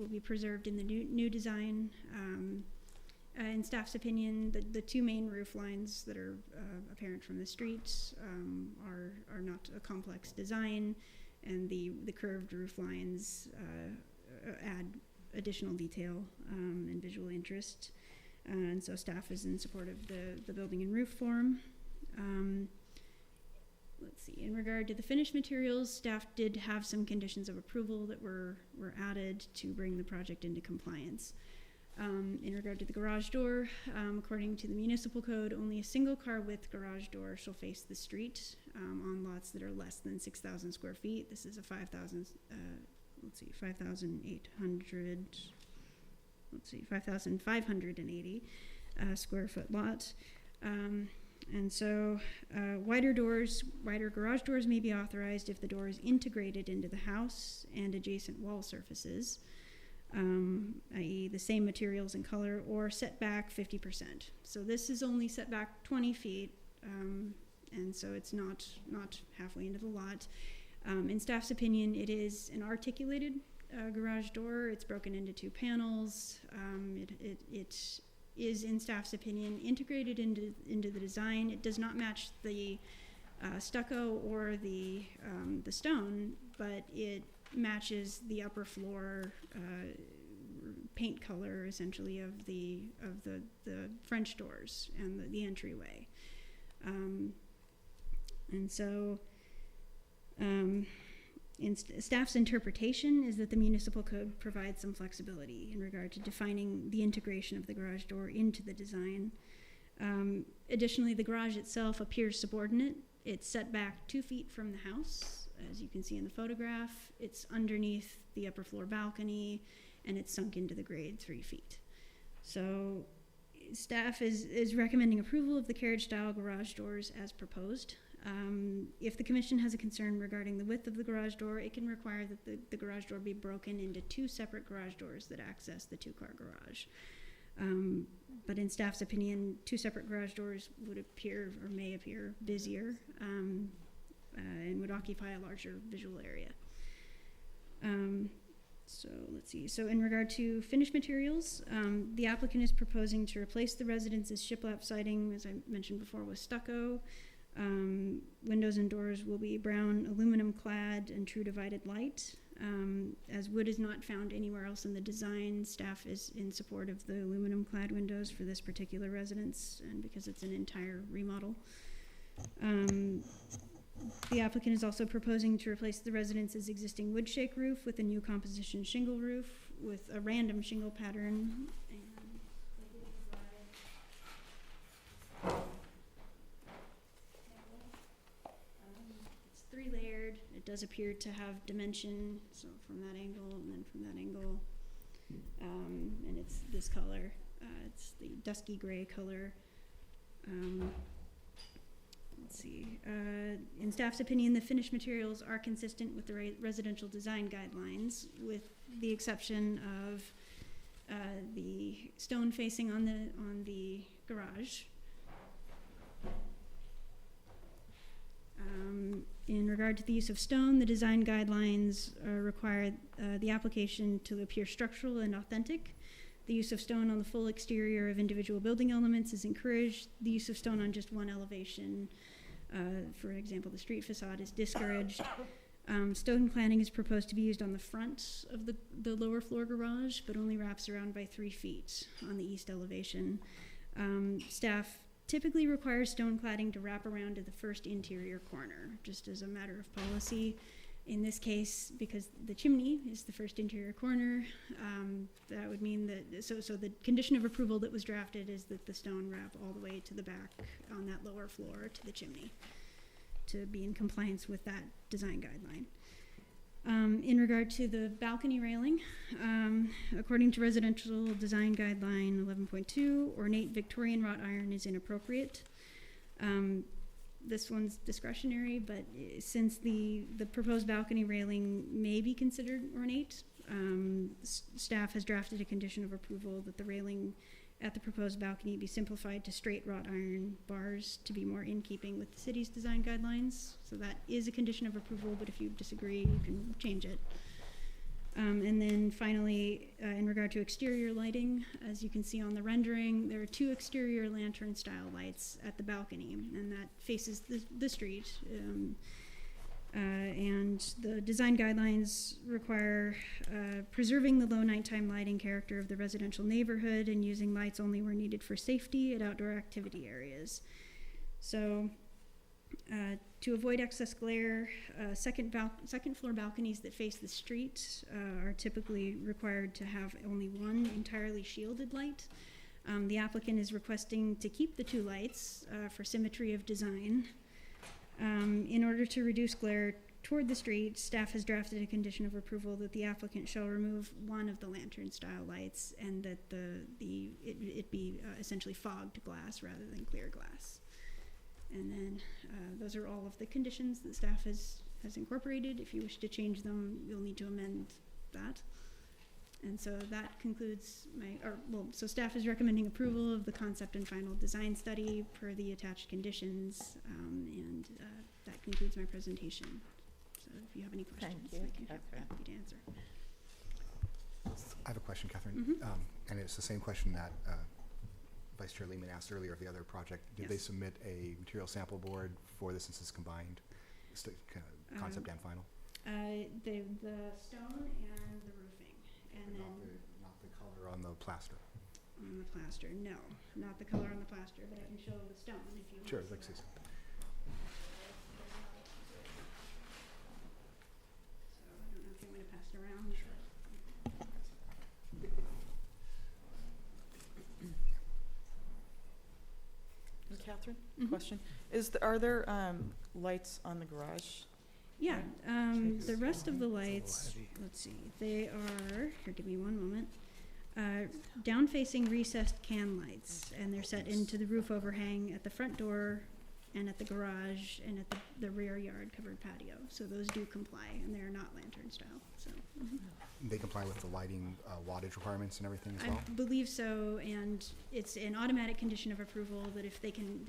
be preserved in the new design. In staff's opinion, the two main roof lines that are apparent from the streets are not a complex design, and the curved roof lines add additional detail and visual interest. And so staff is in support of the building and roof form. Let's see, in regard to the finished materials, staff did have some conditions of approval that were added to bring the project into compliance. In regard to the garage door, according to the municipal code, only a single car width garage door shall face the street on lots that are less than 6,000 square feet. This is a 5,580 square foot lot. And so wider garage doors may be authorized if the door is integrated into the house and adjacent wall surfaces, i.e. the same materials and color, or set back 50%. So this is only set back 20 feet, and so it's not halfway into the lot. In staff's opinion, it is an articulated garage door. It's broken into two panels. It is, in staff's opinion, integrated into the design. It does not match the stucco or the stone, but it matches the upper floor paint color, essentially, of the French doors and the entryway. And so staff's interpretation is that the municipal code provides some flexibility in regard to defining the integration of the garage door into the design. Additionally, the garage itself appears subordinate. It's set back 2 feet from the house, as you can see in the photograph. It's underneath the upper floor balcony, and it's sunk into the grade 3 feet. So staff is recommending approval of the carriage-style garage doors as proposed. If the commission has a concern regarding the width of the garage door, it can require that the garage door be broken into 2 separate garage doors that access the 2-car garage. But in staff's opinion, 2 separate garage doors would appear, or may appear, busier and would occupy a larger visual area. So let's see. So in regard to finished materials, the applicant is proposing to replace the residence's shiplap siding, as I mentioned before, with stucco. Windows and doors will be brown aluminum clad and true divided light. As wood is not found anywhere else in the design, staff is in support of the aluminum clad windows for this particular residence, and because it's an entire remodel. The applicant is also proposing to replace the residence's existing wood shake roof with a new composition shingle roof with a random shingle pattern. It's 3-layered. It does appear to have dimension, so from that angle and then from that angle. And it's this color. It's the dusky gray color. Let's see. In staff's opinion, the finished materials are consistent with the residential design guidelines, with the exception of the stone facing on the garage. In regard to the use of stone, the design guidelines require the application to appear structural and authentic. The use of stone on the full exterior of individual building elements is encouraged. The use of stone on just one elevation, for example, the street facade, is discouraged. Stone cladding is proposed to be used on the front of the lower floor garage, but only wraps around by 3 feet on the east elevation. Staff typically requires stone cladding to wrap around to the first interior corner, just as a matter of policy. In this case, because the chimney is the first interior corner, that would mean that, so the condition of approval that was drafted is that the stone wrap all the way to the back on that lower floor to the chimney to be in compliance with that design guideline. In regard to the balcony railing, according to residential design guideline 11.2, ornate Victorian wrought iron is inappropriate. this one's discretionary, but since the proposed balcony railing may be considered ornate, staff has drafted a condition of approval that the railing at the proposed balcony be simplified to straight wrought iron bars to be more in keeping with the city's design guidelines. So that is a condition of approval, but if you disagree, you can change it. And then finally, in regard to exterior lighting, as you can see on the rendering, there are 2 exterior lantern-style lights at the balcony, and that faces the street. And the design guidelines require preserving the low nighttime lighting character of the residential neighborhood and using lights only where needed for safety at outdoor activity areas. So, to avoid excess glare, second floor balconies that face the street are typically required to have only one entirely shielded light. The applicant is requesting to keep the 2 lights for symmetry of design. In order to reduce glare toward the street, staff has drafted a condition of approval that the applicant shall remove one of the lantern-style lights and that it be essentially fogged glass rather than clear glass. And then those are all of the conditions that staff has incorporated. If you wish to change them, you'll need to amend that. And so that concludes so staff is recommending approval of the concept and final design study per the attached conditions, and that concludes my presentation. So if you have any questions, I can happy to answer. I have a question, Catherine, Mm-hmm. and it's the same question that Vice Chair Lehman asked earlier of the other project. Did they submit a material sample board for this since it's combined, concept and final? The stone and the roofing, and then Not the color on the plaster. on the plaster. No, not the color on the plaster, but I can show the stone if you want. Sure, to let's see see. that. So I don't know if you want to pass it around. And Catherine, Mhm. question, are there lights on the garage? Yeah, the rest of the lights, let's see, they are, here, give me one moment. Down-facing recessed can lights, and they're set into the roof overhang at the front door and at the garage and at the rear yard covered patio. So those do comply, and they're not lantern style, so. Mhm. They comply with the lighting wattage requirements and everything as I well? believe so, and it's an automatic condition of approval that if they can,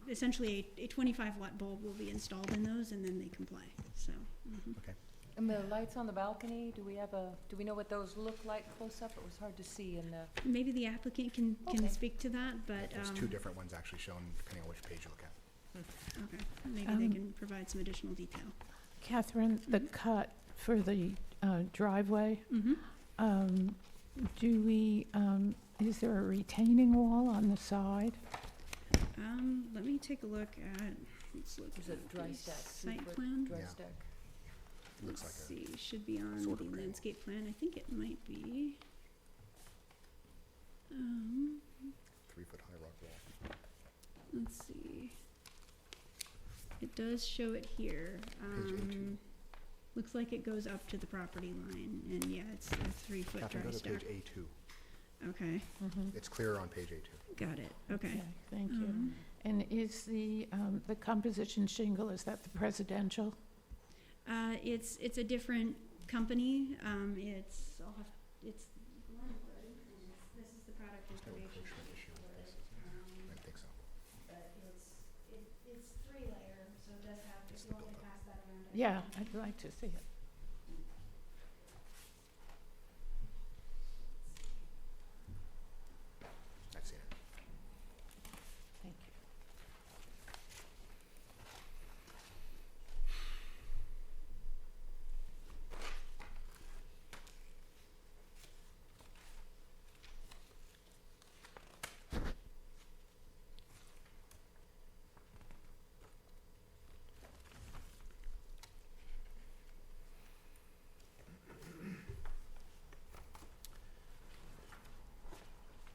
essentially a 25-watt bulb will be installed in those, and then they comply, so. Mhm. Okay. And the lights on the balcony, do we know what those look like close up? It was hard to see in the, Maybe the applicant can Okay. speak to that, but, There's 2 different ones actually shown, depending on which page you look at. okay, maybe they can provide some additional detail. Catherine, the cut for the driveway, Mm-hmm. do we, is there a retaining wall on the side? Let me take a look at, let's look is at it dry the stack? site 3-foot plan. Dry Yeah. stack. Looks Let's like see, should be on sort the of gray wall. landscape plan. I think it might be. 3-foot high rock wall. Let's see. It does show it here. Page A2. Looks like it goes up to the property line, and yeah, it's a 3-foot Catherine, dry go to stack. page A2. Okay, It's clearer on page A2. got it, okay. Thank you. Um, And is the composition shingle, is that the presidential? It's a different company, it's, it's Glenwood, and this is the product information. I think so. But it's 3-layer, so it does have, if you want me to pass that around. I can. Yeah, I'd like to see it. I've seen it. Thank you.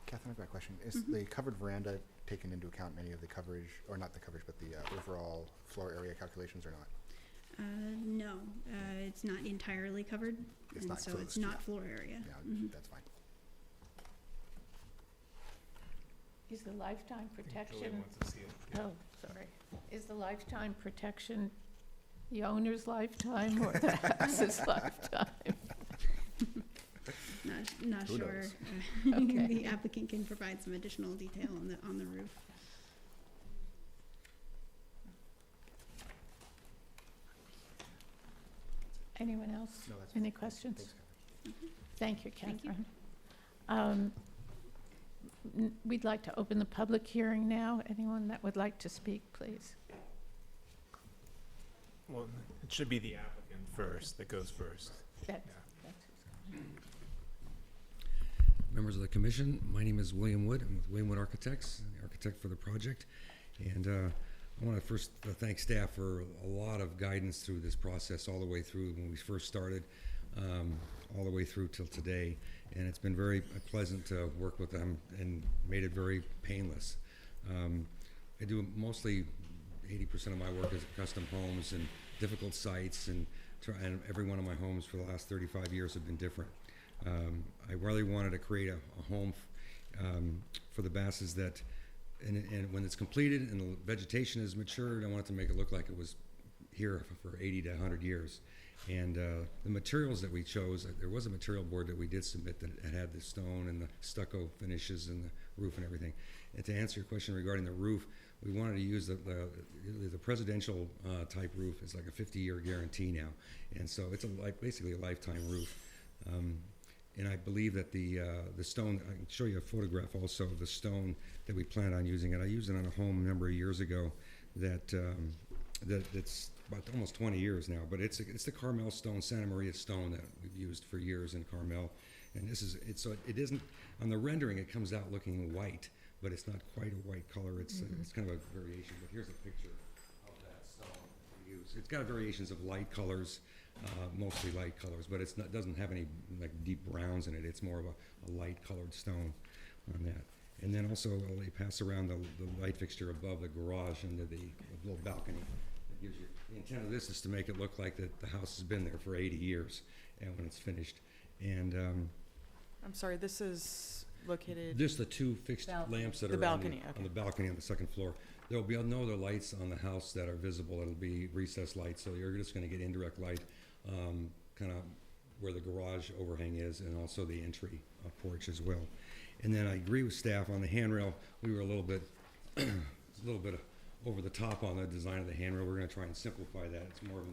Catherine, I've got a question. Is the covered veranda taken into account in any of the coverage, or not the coverage, but the overall floor area calculations or not? No, it's not entirely covered, It's and not so it's closed, not yeah. floor area. Yeah, Mhm. that's fine. Is the lifetime Julie protection? wants to see it. Oh, sorry. Is the lifetime protection the owner's lifetime or the house's lifetime? Not Who sure. knows? Okay. The applicant can provide some additional detail on the roof. Anyone else? No, that's Any fine. questions? Thanks, Thank you, Thank you. Catherine. We'd like to open the public hearing now. Anyone that would like to speak, please? Well, it should be the applicant first, that goes first. That's- Members of the commission, my name is William Wood. I'm with William Wood Architects, the architect for the project. And I want to first thank staff for a lot of guidance through this process, all the way through when we first started, all the way through till today. And it's been very pleasant to work with them and made it very painless. I do mostly 80% of my work is custom homes and difficult sites, and every one of my homes for the last 35 years have been different. I really wanted to create a home for the Basses that, and when it's completed and the vegetation is matured, I wanted to make it look like it was here for 80 to 100 years. And the materials that we chose, there was a material board that we did submit that had the stone and the stucco finishes and the roof and everything. And to answer your question regarding the roof, we wanted to use the presidential type roof. It's like a 50-year guarantee now, and so it's basically a lifetime roof. And I believe that the stone, I can show you a photograph also of the stone that we planned on using. And I used it on a home a number of years ago that's about almost 20 years now. But it's the Carmel stone, Santa Maria stone that we've used for years in Carmel. And so it isn't, on the rendering it comes out looking white, but it's not quite a white color. It's kind of a variation. But here's a picture of that stone we use. It's got variations of light colors. Mostly light colors, but it doesn't have any like deep browns in it. It's more of a light colored stone on that. And then also they pass around the light fixture above the garage into the little balcony. It gives you, the intent of this is to make it look like that the house has been there for 80 years and when it's finished. And I'm sorry, this is located. just the two fixed Balcony. lamps that The are balcony, on okay. the balcony on the second floor. There will be no other lights on the house that are visible. It'll be recessed lights, so you're just going to get indirect light, kind of where the garage overhang is, and also the entry porch as well. And then I agree with staff on the handrail. We were a little bit, over the top on the design of the handrail. We're going to try and simplify that. It's more of a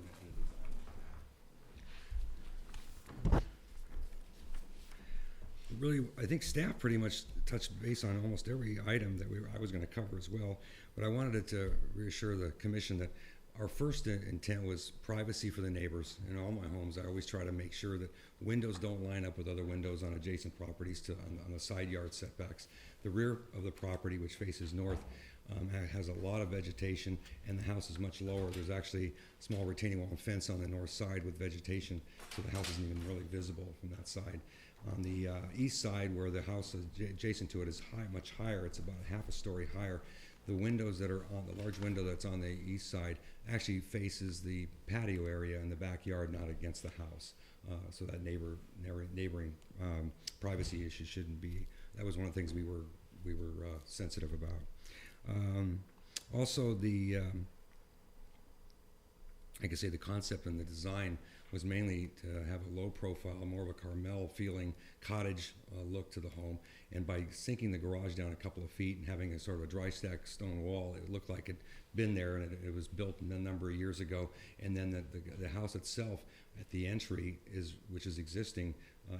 design. Really, I think staff pretty much touched base on almost every item that I was going to cover as well. But I wanted to reassure the commission that our first intent was privacy for the neighbors. In all my homes, I always try to make sure that windows don't line up with other windows on adjacent properties on the side yard setbacks. The rear of the property, which faces north, has a lot of vegetation, and the house is much lower. There's actually a small retaining wall and fence on the north side with vegetation, so the house isn't even really visible from that side. On the east side, where the house adjacent to it is much higher, it's about half a story higher. The windows that are on the large window that's on the east side actually faces the patio area in the backyard, not against the house. So that neighboring privacy issue shouldn't be. That was one of the things we were sensitive about. Also, I could say the concept and the design was mainly to have a low profile, more of a Carmel feeling cottage look to the home. And by sinking the garage down a couple of feet and having a sort of a dry stack stone wall, it looked like it'd been there, and it was built a number of years ago. And then the house itself at the entry, which is existing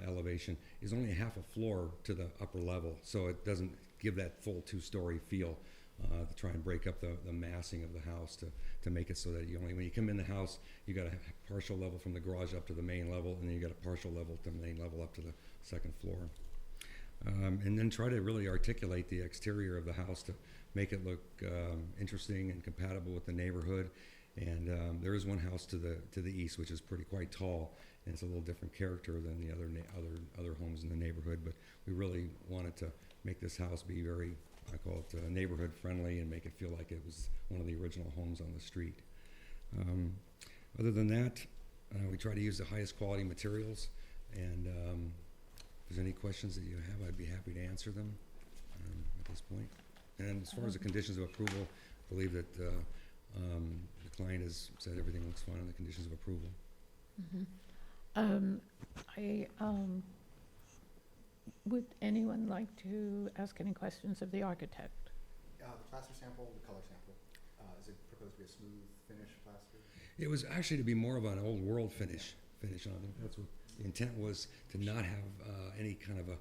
elevation, is only a half a floor to the upper level. So it doesn't give that full two-story feel. To try and break up the massing of the house to make it so that when you come in the house, you got a partial level from the garage up to the main level, and then you got a partial level to the main level up to the second floor. And then try to really articulate the exterior of the house to make it look interesting and compatible with the neighborhood. And there is one house to the east, which is quite tall, and it's a little different character than the other homes in the neighborhood. But we really wanted to make this house be very, I call it neighborhood friendly, and make it feel like it was one of the original homes on the street. Other than that, we try to use the highest quality materials, and if there's any questions that you have, I'd be happy to answer them at this point. And as far as the conditions of approval, I believe that The client has said everything looks fine on the conditions of approval. Would anyone like to ask any questions of the architect? The plaster sample, the color sample, is it proposed to be a smooth finish plaster? It was actually to be more of an old world finish on it. That's what the intent was, to not have any kind of a,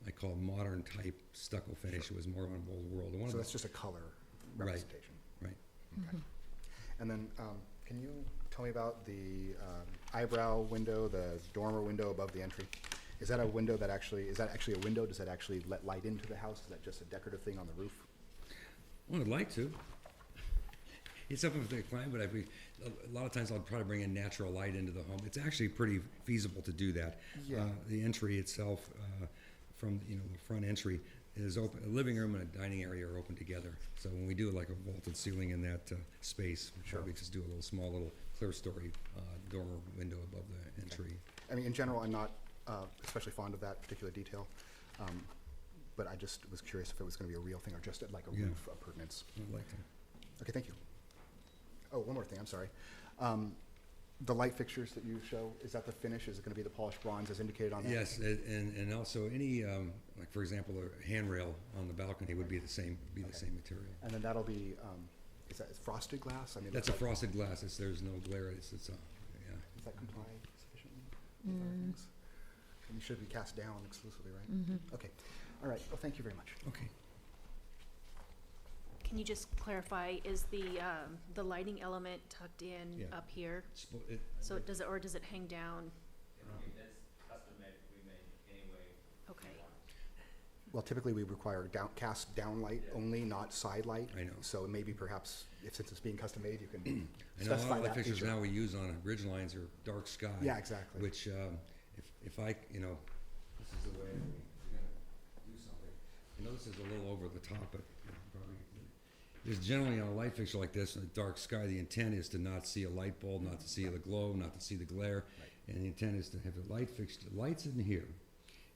I call modern type stucco finish. It was more of an old world. So that's just a color representation? Right. Okay. And then, can you tell me about the eyebrow window, the dormer window above the entry? Is that a window that actually, is that actually a window? Does that actually let light into the house? Is that just a decorative thing on the roof? Well, I'd like to. It's something for the client, but a lot of times I'll try to bring in natural light into the home. It's actually pretty feasible to do that. Yeah. The entry itself, from the front entry, is open. A living room and a dining area are open together. So when we do like a vaulted ceiling in that space, we probably just do a small little clear story dormer window above the entry. I mean, in general, I'm not especially fond of that particular detail, but I just was curious if it was going to be a real thing or just like a roof appurtenance. I'd like to. Okay, thank you. Oh, one more thing, I'm sorry. The light fixtures that you show, is that the finish? Is it going to be the polished bronze as indicated on that? Yes, and also any, like for example, a handrail on the balcony would be the same material. And then that'll be, is that frosted glass? I mean, That's a frosted glass. There's no glare. It's Does that comply sufficiently with our things? And you should be cast down exclusively, right? Okay. All right. Well, thank you very much. Okay. Can you just clarify, is the lighting element tucked in up here? So does it hang down? It's custom made, we made anyway. Okay. Well, typically we require cast down light only, not side light. I know. So maybe perhaps, since it's being custom made, you can I know a specify lot of the that pictures feature. now we use on ridge lines are dark sky. Yeah, exactly. Which, if I, this is the way we're gonna do something. I know this is a little over the top, but probably. There's generally on a light fixture like this in the dark sky, the intent is to not see a light bulb, not to see the glow, not to see the glare. Right. And the intent is to have the light fixture, lights in here,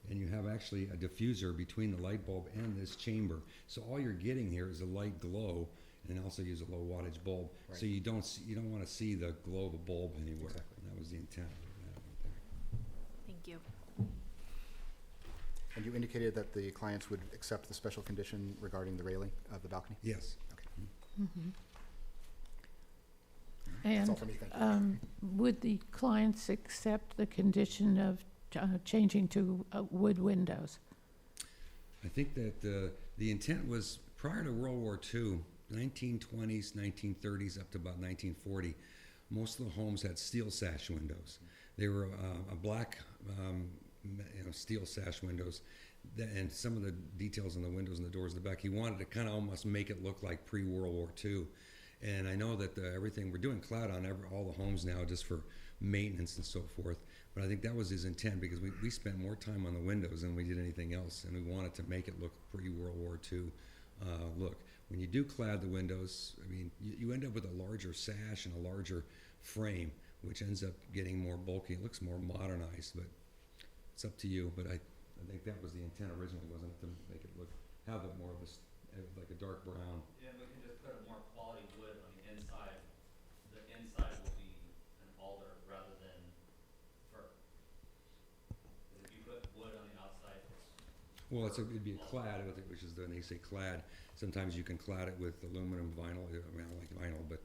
and you have actually a diffuser between the light bulb and this chamber. So all you're getting here is a light glow, and also use a low wattage bulb. Right. So you don't want to see the glow of a bulb anywhere. Exactly. And that was the intent of that right there. Thank you. And you indicated that the clients would accept the special condition regarding the railing of the balcony? Yes. That's all for me, thank you. Would the clients accept the condition of changing to wood windows? I think that the intent was prior to World War II, 1920s, 1930s, up to about 1940, most of the homes had steel sash windows. They were a black steel sash windows. And some of the details on the windows and the doors in the back, he wanted to kind of almost make it look like pre-World War II. And I know that everything, we're doing cloud on all the homes now just for maintenance and so forth. But I think that was his intent, because we spent more time on the windows than we did anything else. And we wanted to make it look pre-World War II look. When you do clad the windows, I mean, you end up with a larger sash and a larger frame, which ends up getting more bulky. It looks more modernized, but it's up to you. But I think that was the intent originally, wasn't it, to make it have it more of like a dark brown. Yeah, we can just put a more quality wood on the inside. The inside will be an alder rather than fir. Because if you put wood on the outside, Well, it'd be a clad, which is when they say clad. Sometimes you can clad it with aluminum, vinyl. I mean, I like vinyl, but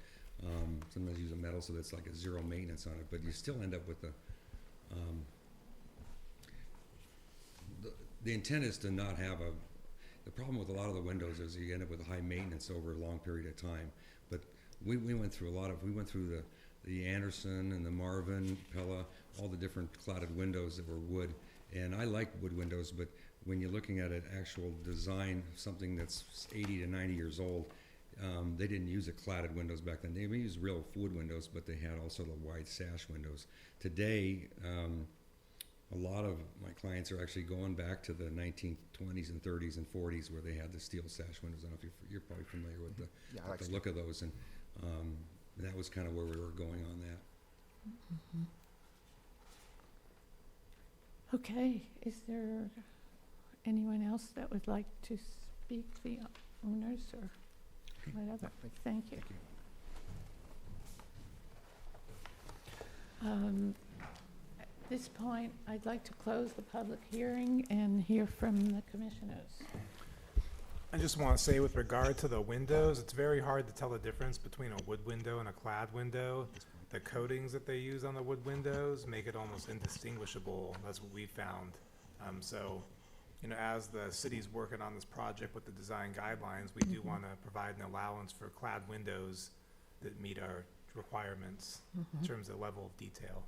sometimes use a metal, so that's like a zero maintenance on it. But you still end up with the intent is to not have the problem with a lot of the windows is you end up with a high maintenance over a long period of time. But we went through the Anderson and the Marvin, Pella, all the different cladded windows that were wood. And I like wood windows, but when you're looking at an actual design, something that's 80 to 90 years old, they didn't use cladded windows back then. They used real wood windows, but they had also the wide sash windows. Today, a lot of my clients are actually going back to the 1920s and 30s and 40s where they had the steel sash windows. I don't know if you're probably familiar with the look of those, and that was kind of where we were going on that. Okay, is there anyone else that would like to speak, the owners or whatever? Thank you. At this point, I'd like to close the public hearing and hear from the commissioners. I just want to say with regard to the windows, it's very hard to tell the difference between a wood window and a clad window. The coatings that they use on the wood windows make it almost indistinguishable. That's what we found. So, you know, as the city's working on this project with the design guidelines, we do want to provide an allowance for clad windows that meet our requirements in terms of level of detail.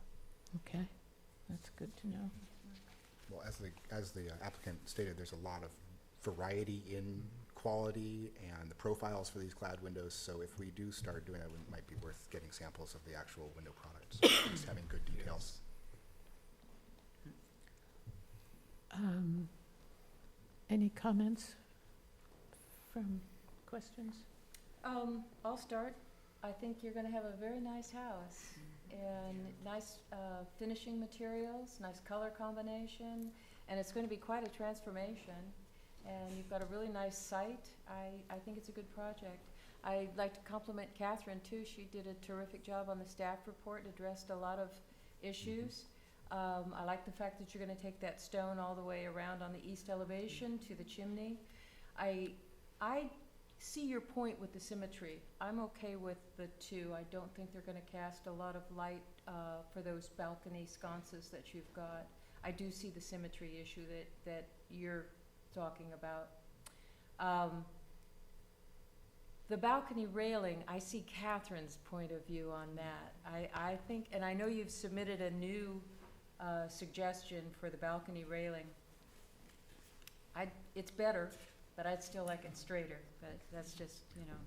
Okay, that's good to know. Well, as the applicant stated, there's a lot of variety in quality and the profiles for these clad windows. So if we do start doing that, it might be worth getting samples of the actual window products, just having good details. Any comments from questions? I'll start. I think you're gonna have a very nice house and nice finishing materials, nice color combination, and it's gonna be quite a transformation. And you've got a really nice site. I think it's a good project. I'd like to compliment Catherine too. She did a terrific job on the staff report, addressed a lot of issues. I like the fact that you're gonna take that stone all the way around on the east elevation to the chimney. I see your point with the symmetry. I'm okay with the two. I don't think they're gonna cast a lot of light for those balcony sconces that you've got. I do see the symmetry issue that you're talking about. The balcony railing, I see Catherine's point of view on that. I think, and I know you've submitted a new suggestion for the balcony railing. It's better, but I'd still like it straighter, but that's just, you know.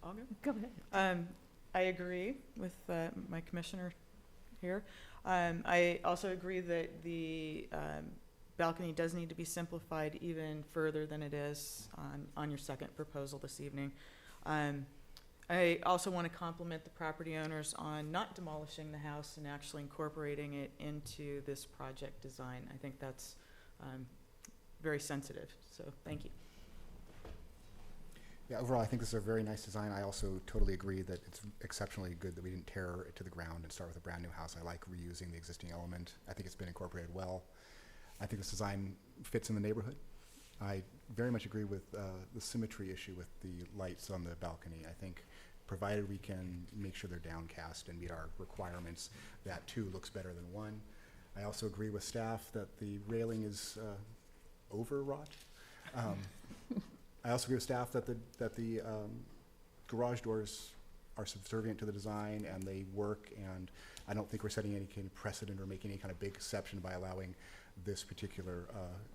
I'll go. Go ahead. I agree with my commissioner here. I also agree that the balcony does need to be simplified even further than it is on your second proposal this evening. I also want to compliment the property owners on not demolishing the house and actually incorporating it into this project design. I think that's very sensitive, so thank you. Yeah, overall, I think this is a very nice design. I also totally agree that it's exceptionally good that we didn't tear it to the ground and start with a brand new house. I like reusing the existing element. I think it's been incorporated well. I think this design fits in the neighborhood. I very much agree with the symmetry issue with the lights on the balcony. I think provided we can make sure they're downcast and meet our requirements, that two looks better than one. I also agree with staff that the railing is overwrought. I also agree with staff that the garage doors are subservient to the design and they work, and I don't think we're setting any kind of precedent or making any kind of big exception by allowing this particular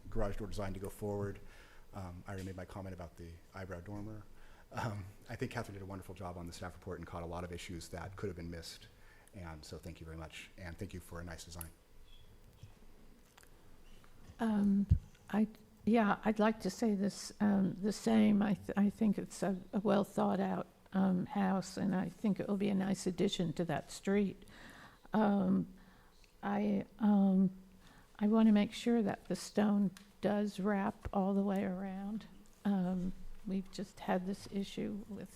garage door design to go forward. I already made my comment about the eyebrow dormer. I think Catherine did a wonderful job on the staff report and caught a lot of issues that could have been missed, and so thank you very much, and thank you for a nice design. Yeah, I'd like to say this the same. I think it's a well thought out house, and I think it will be a nice addition to that street. I want to make sure that the stone does wrap all the way around. We've just had this issue with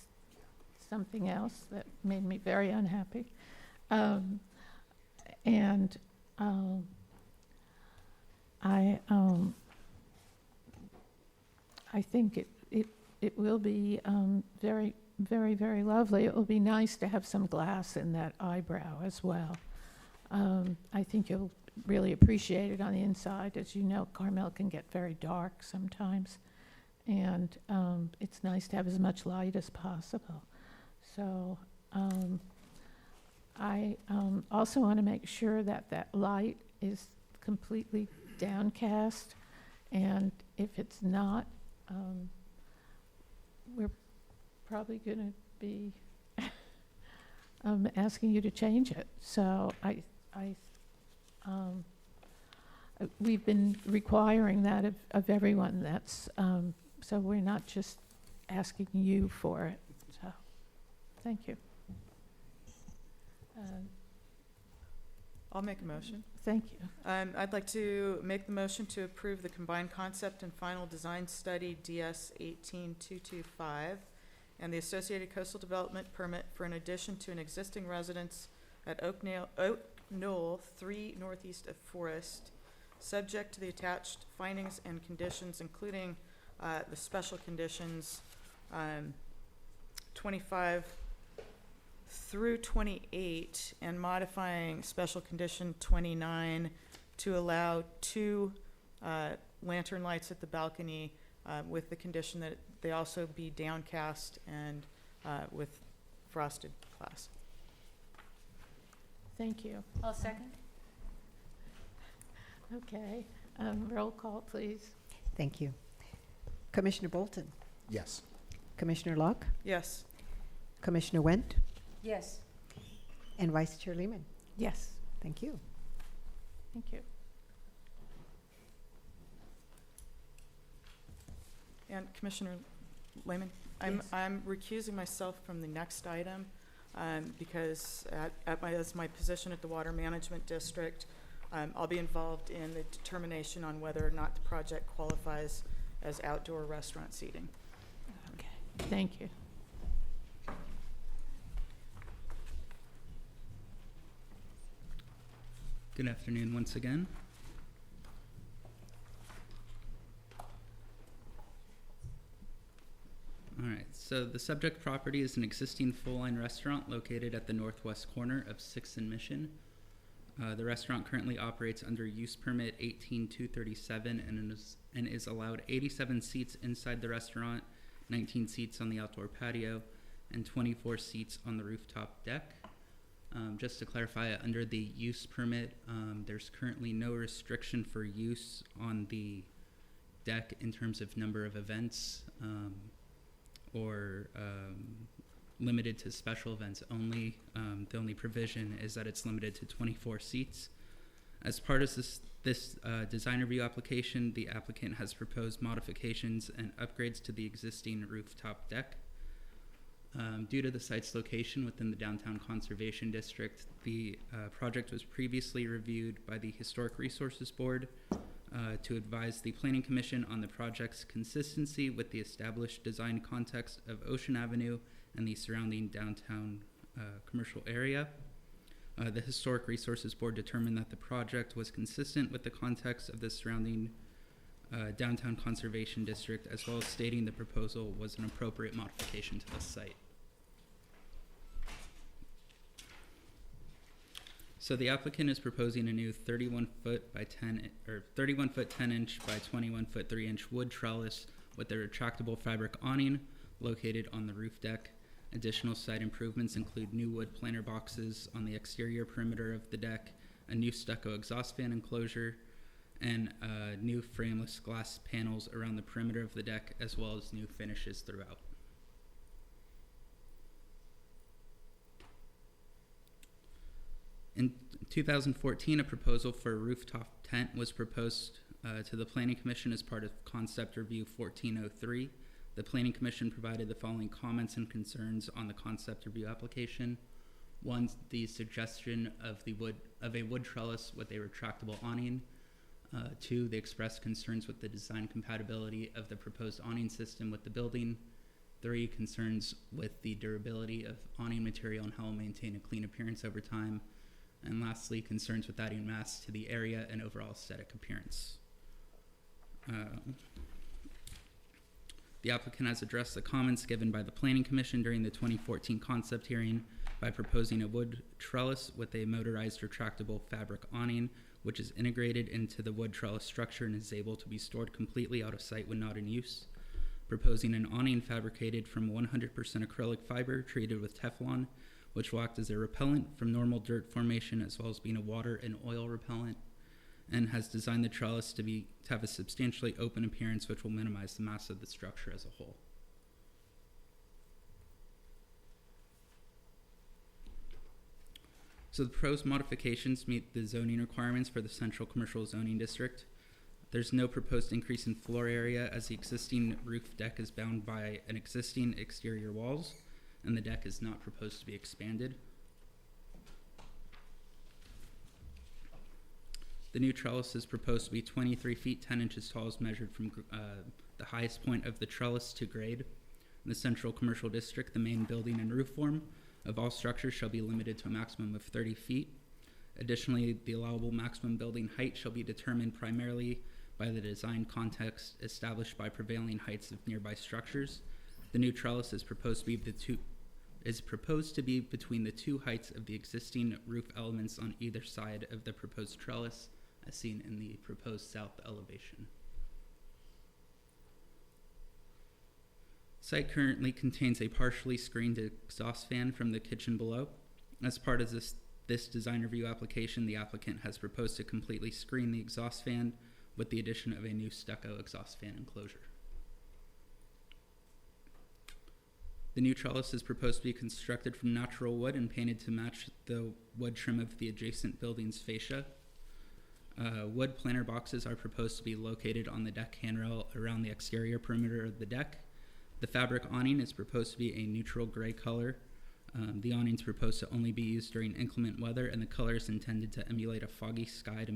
something else that made me very unhappy. I think it will be very, very, very lovely. It will be nice to have some glass in that eyebrow as well. I think you'll really appreciate it on the inside. As you know, Carmel can get very dark sometimes, and it's nice to have as much light as possible. So I also want to make sure that that light is completely downcast, and if it's not, we're probably going to be asking you to change it. So we've been requiring that of everyone. That's so we're not just asking you for it. So thank you. I'll make a motion. Thank you. I'd like to make the motion to approve the combined concept and final design study DS 18225 and the associated coastal development permit for an addition to an existing residence at Oak Knoll, 3 northeast of Forest, subject to the attached findings and conditions, including the special conditions 25 through 28, and modifying special condition 29 to allow 2 lantern lights at the balcony, with the condition that they also be downcast and with frosted glass. Thank you. I'll second. Okay, roll call, please. Thank you. Commissioner Bolton? Yes. Commissioner Locke? Yes. Commissioner Wendt? Yes. And Vice Chair Lehman? Yes, Thank you. thank you. And Commissioner Lehman, I'm recusing myself from the next item because as my position at the Water Management District, I'll be involved in the determination on whether or not the project qualifies as outdoor restaurant seating. Okay, thank you. Good afternoon once again. All right, so the subject property is an existing full-line restaurant located at the northwest corner of 6th and Mission. The restaurant currently operates under use permit 18237 and is allowed 87 seats inside the restaurant, 19 seats on the outdoor patio, and 24 seats on the rooftop deck. Just to clarify, under the use permit, there's currently no restriction for use on the deck in terms of number of events, or limited to special events only. The only provision is that it's limited to 24 seats. As part of this design review application, the applicant has proposed modifications and upgrades to the existing rooftop deck. Due to the site's location within the Downtown Conservation District, the project was previously reviewed by the Historic Resources Board to advise the Planning Commission on the project's consistency with the established design context of Ocean Avenue and the surrounding downtown commercial area. The Historic Resources Board determined that the project was consistent with the context of the surrounding Downtown Conservation District, as well as stating the proposal was an appropriate modification to the site. So the applicant is proposing a new 31 foot 10 inch by 21 foot 3 inch wood trellis with a retractable fabric awning located on the roof deck. Additional site improvements include new wood planter boxes on the exterior perimeter of the deck, a new stucco exhaust fan enclosure, and new frameless glass panels around the perimeter of the deck, as well as new finishes throughout. In 2014, a proposal for a rooftop tent was proposed to the Planning Commission as part of Concept Review 1403. The Planning Commission provided the following comments and concerns on the Concept Review application. One, the suggestion of a wood trellis with a retractable awning. 2, they expressed concerns with the design compatibility of the proposed awning system with the building. 3, concerns with the durability of awning material and how it will maintain a clean appearance over time. And lastly, concerns with adding mass to the area and overall aesthetic appearance. The applicant has addressed the comments given by the Planning Commission during the 2014 concept hearing by proposing a wood trellis with a motorized retractable fabric awning, which is integrated into the wood trellis structure and is able to be stored completely out of sight when not in use. Proposing an awning fabricated from 100% acrylic fiber treated with Teflon, which will act as a repellent from normal dirt formation, as well as being a water and oil repellent, and has designed the trellis to have a substantially open appearance, which will minimize the mass of the structure as a whole. So the proposed modifications meet the zoning requirements for the Central Commercial Zoning District. There's no proposed increase in floor area, as the existing roof deck is bound by an existing exterior walls, and the deck is not proposed to be expanded. The new trellis is proposed to be 23 feet 10 inches tall as measured from the highest point of the trellis to grade. In the central commercial district, the main building and roof form of all structures shall be limited to a maximum of 30 feet. Additionally, the allowable maximum building height shall be determined primarily by the design context established by prevailing heights of nearby structures. The new trellis is proposed to be between the two heights of the existing roof elements on either side of the proposed trellis, as seen in the proposed south elevation. Site currently contains a partially screened exhaust fan from the kitchen below. As part of this design review application, the applicant has proposed to completely screen the exhaust fan with the addition of a new stucco exhaust fan enclosure. The new trellis is proposed to be constructed from natural wood and painted to match the wood trim of the adjacent building's fascia. Wood planter boxes are proposed to be located on the deck handrail around the exterior perimeter of the deck. The fabric awning is proposed to be a neutral gray color. The awning is proposed to only be used during inclement weather, and the color is intended to emulate a foggy sky to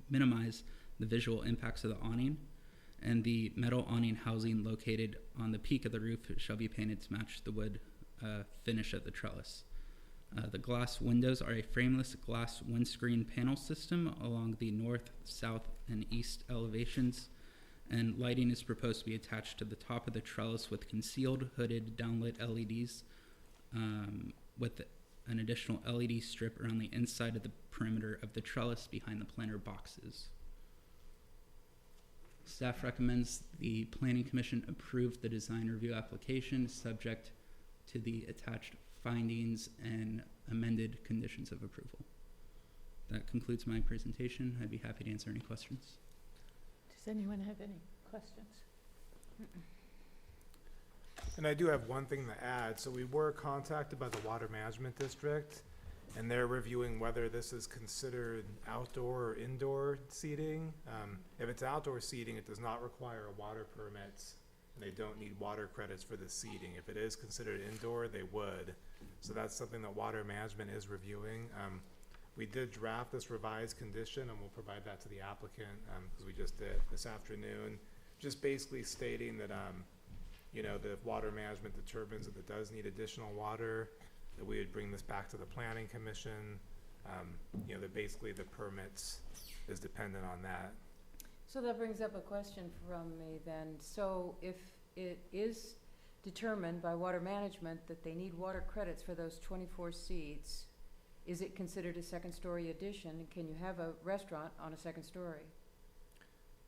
minimize the visual impacts of the awning. And the metal awning housing located on the peak of the roof shall be painted to match the wood finish of the trellis. The glass windows are a frameless glass windscreen panel system along the north, south, and east elevations, and lighting is proposed to be attached to the top of the trellis with concealed hooded downlit LEDs with an additional LED strip around the inside of the perimeter of the trellis behind the planter boxes. Staff recommends the Planning Commission approve the design review application subject to the attached findings and amended conditions of approval. That concludes my presentation. I'd be happy to answer any questions. Does anyone have any questions? And I do have one thing to add. So we were contacted by the Water Management District, and they're reviewing whether this is considered outdoor or indoor seating. If it's outdoor seating, it does not require a water permit, and they don't need water credits for the seating. If it is considered indoor, they would. So that's something that Water Management is reviewing. We did draft this revised condition, and we'll provide that to the applicant, because we just did this afternoon, just basically stating that, you know, the Water Management determines that it does need additional water, that we would bring this back to the Planning Commission. You know, that basically the permits is dependent on that. So that brings up a question from me then. So if it is determined by Water Management that they need water credits for those 24 seats, is it considered a second-story addition? And can you have a restaurant on a second story?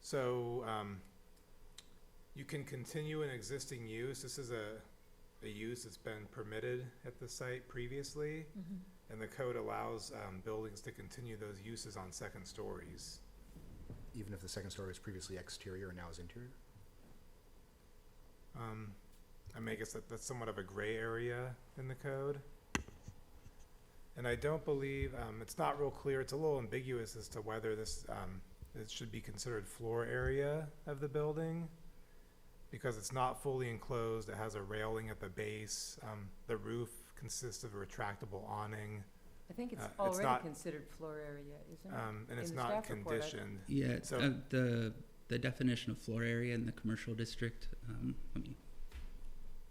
So, you can continue an existing use. This is a use that's been permitted at the site previously, and the code allows buildings to continue those uses on second stories. Even if the second story was previously exterior and now is interior? I mean, I guess that's somewhat of a gray area in the code. And I don't believe, it's not real clear, it's a little ambiguous as to whether this, it should be considered floor area of the building, because it's not fully enclosed. It has a railing at the base. The roof consists of a retractable awning. I think it's It's already not- considered floor area, isn't it? And it's In the not staff report, conditioned. Yeah, So- the definition of floor area in the commercial district, let me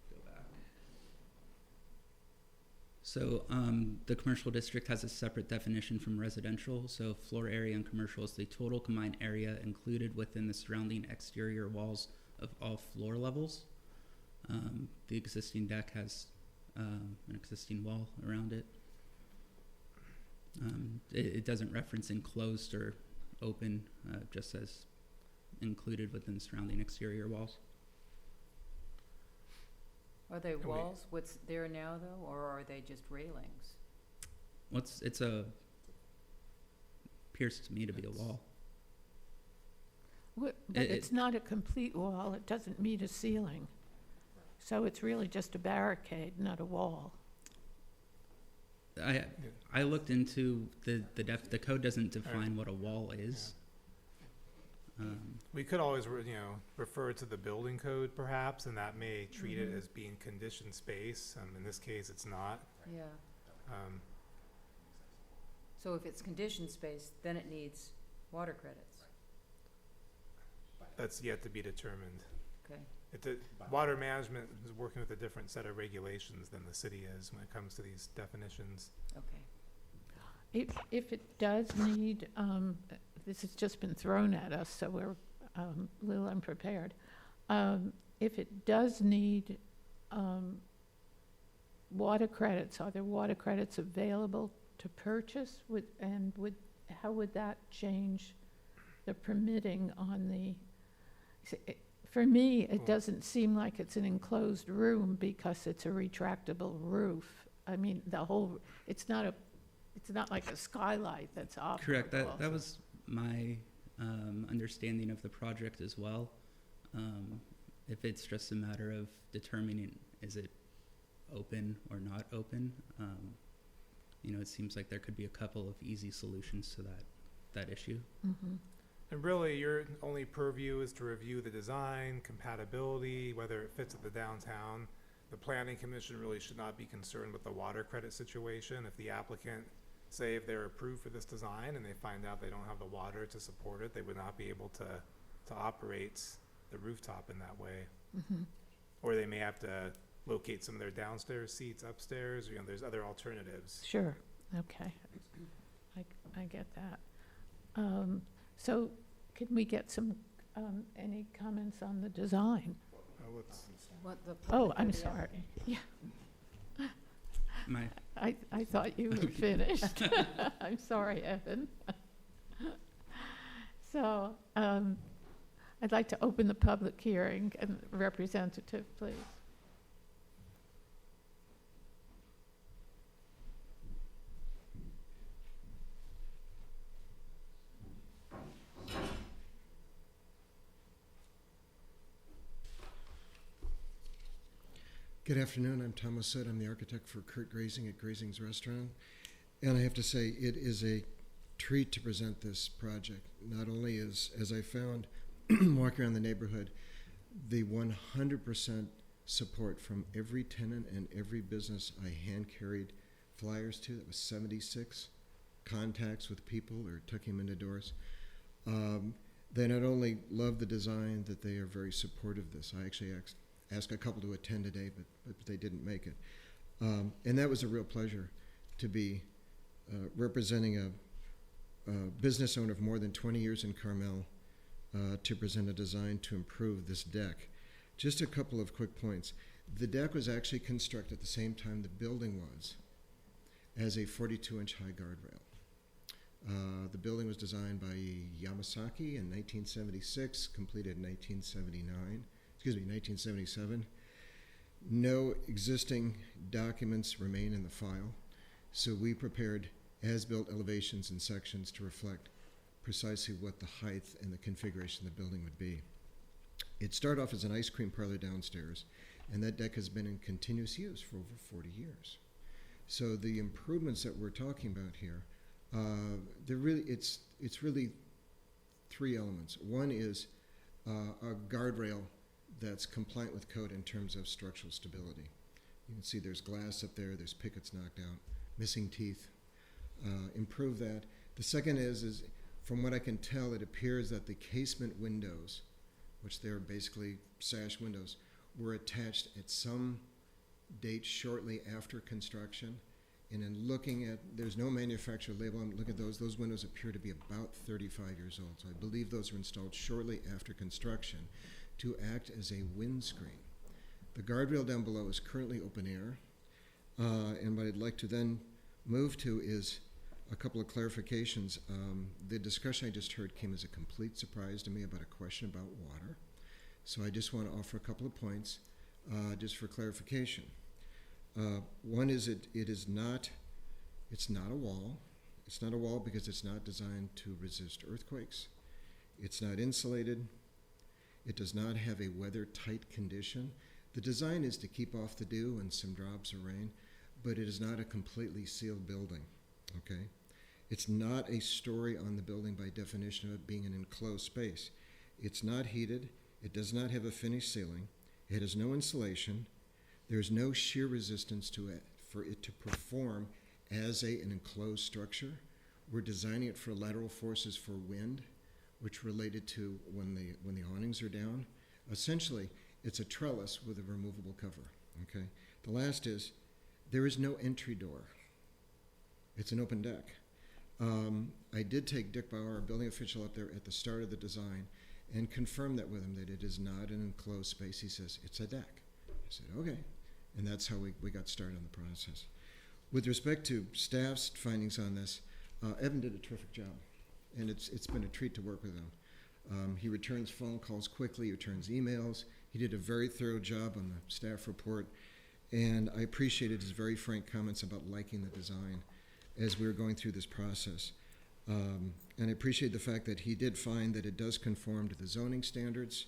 go back. So, the commercial district has a separate definition from residential. So floor area in commercial is the total combined area included within the surrounding exterior walls of all floor levels. The existing deck has, an existing wall around it. It doesn't reference enclosed or open, just says included within the surrounding exterior walls. Are they walls, what's there now though, or are they just railings? Appears to me to be a wall. But it's not a complete wall. It doesn't meet a ceiling. So it's really just a barricade, not a wall. I looked into the code doesn't define what a wall is. We could always, refer to the building code perhaps, and that may treat it as being conditioned space. In this case, it's not. Yeah. So if it's conditioned space, then it needs water credits. That's yet to be determined. Okay. Water management is working with a different set of regulations than the city is when it comes to these definitions. Okay. If it does need, this has just been thrown at us, so we're a little unprepared. If it does need water credits, are there water credits available to purchase? How would that change the permitting on the, for me, it doesn't seem like it's an enclosed room because it's a retractable roof. I mean, it's not like a skylight that's operable. Correct. That was my understanding of the project as well. If it's just a matter of determining is it open or not open, it seems like there could be a couple of easy solutions to that issue. Mm-hmm. And really, your only purview is to review the design, compatibility, whether it fits at the downtown. The planning commission really should not be concerned with the water credit situation. If the applicant, say if they're approved for this design and they find out they don't have the water to support it, they would not be able to operate the rooftop in that way. Mm-hmm. Or they may have to locate some of their downstairs seats upstairs, there's other alternatives. Sure, okay. I get that. So can we get any comments on the design? Oh, I'm sorry. Yeah. I thought you were finished. I'm sorry, Evan. So I'd like to open the public hearing. And representative, please. Good afternoon. I'm Thomas Hood. I'm the architect for Kurt Grazing at Grazing's Restaurant. And I have to say, it is a treat to present this project. Not only as I found walking around the neighborhood, the 100% support from every tenant and every business I hand-carried flyers to. That was 76 contacts with people or took him into doors. They not only love the design, that they are very supportive of this. I actually asked a couple to attend today, but they didn't make it. And that was a real pleasure to be representing a business owner of more than 20 years in Carmel to present a design to improve this deck. Just a couple of quick points. The deck was actually constructed at the same time the building was, as a 42-inch high guardrail. The building was designed by Yamasaki in 1976, completed in 1977. No existing documents remain in the file, so we prepared as-built elevations and sections to reflect precisely what the height and the configuration of the building would be. It started off as an ice cream parlor downstairs, and that deck has been in continuous use for over 40 years. So the improvements that we're talking about here, it's really three elements. One is a guardrail that's compliant with code in terms of structural stability. You can see there's glass up there, there's pickets knocked out, missing teeth. Improve that. The second is from what I can tell, it appears that the casement windows, which they're basically sash windows, were attached at some date shortly after construction. And in looking at, there's no manufacturer label, I'm looking at those windows appear to be about 35 years old. So I believe those were installed shortly after construction to act as a windscreen. The guardrail down below is currently open air. And what I'd like to then move to is a couple of clarifications. The discussion I just heard came as a complete surprise to me about a question about water. So I just want to offer a couple of points just for clarification. One is it's not a wall. It's not a wall because it's not designed to resist earthquakes. It's not insulated. It does not have a weather-tight condition. The design is to keep off the dew and some drops of rain, but it is not a completely sealed building, okay? It's not a story on the building by definition of it being an enclosed space. It's not heated. It does not have a finished ceiling. It has no insulation. There's no shear resistance to it for it to perform as an enclosed structure. We're designing it for lateral forces for wind, which related to when the awnings are down. Essentially, It's a trellis with a removable cover, okay? The last is, there is no entry door. It's an open deck. I did take Dick Bauer, our building official, up there at the start of the design and confirm that with him, that it is not an enclosed space. He says, it's a deck. I said, okay. And that's how we got started on the process. With respect to staff's findings on this, Evan did a terrific job, and it's been a treat to work with him. He returns phone calls quickly, he returns emails. He did a very thorough job on the staff report, and I appreciated his very frank comments about liking the design as we were going through this process. And I appreciate the fact that he did find that it does conform to the zoning standards.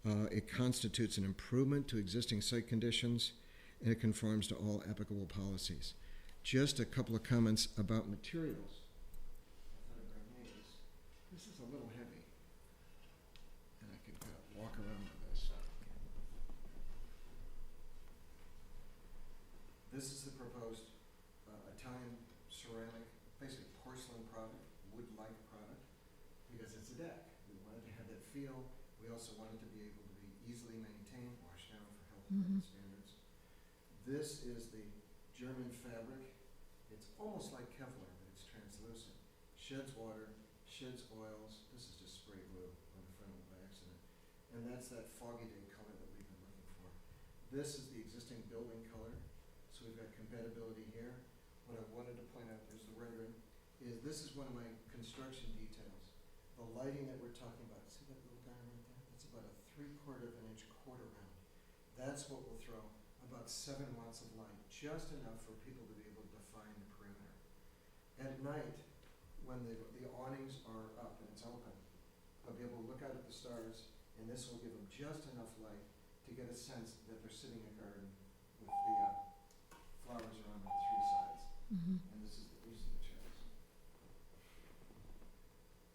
It constitutes an improvement to existing site conditions, and it conforms to all applicable policies. Just a couple of comments about materials. This is a little heavy, and I can kind of walk around with this. This is the proposed Italian ceramic, basically porcelain product, wood-like product, because it's a deck. We wanted to have that feel. We also wanted to be able to be easily maintained, washed down for health standards. This is the German fabric. It's almost like Kevlar, but it's translucent. Sheds water, sheds oils. This is just spray glue on the front and the backs of it. And that's that foggy day color that we've been looking for. This is the existing building color. So we've got compatibility here. What I wanted to point out, there's the rendering, is this is one of my construction details. The lighting that we're talking about, see that little guy right there? That's about a 3/4 of an inch quarter round. That's what will throw about 7 watts of light, just enough for people to be able to define the perimeter. At night, when the awnings are up and it's open, they'll be able to look out at the stars, and this will give them just enough light to get a sense that they're sitting in a garden with the flowers around on 3 sides. Mhm. And this is the use of the chairs.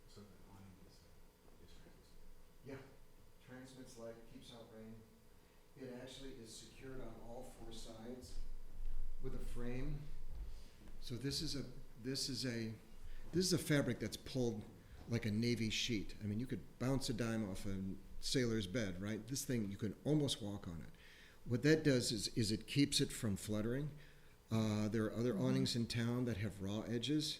So the awning is translucent? Yeah, transmits light, keeps out rain. It actually is secured on all 4 sides with a frame. So this is a fabric that's pulled like a navy sheet. I mean, you could bounce a dime off a sailor's bed, right? This thing, you can almost walk on it. What that does is it keeps it from fluttering. There are other awnings in town that have raw edges.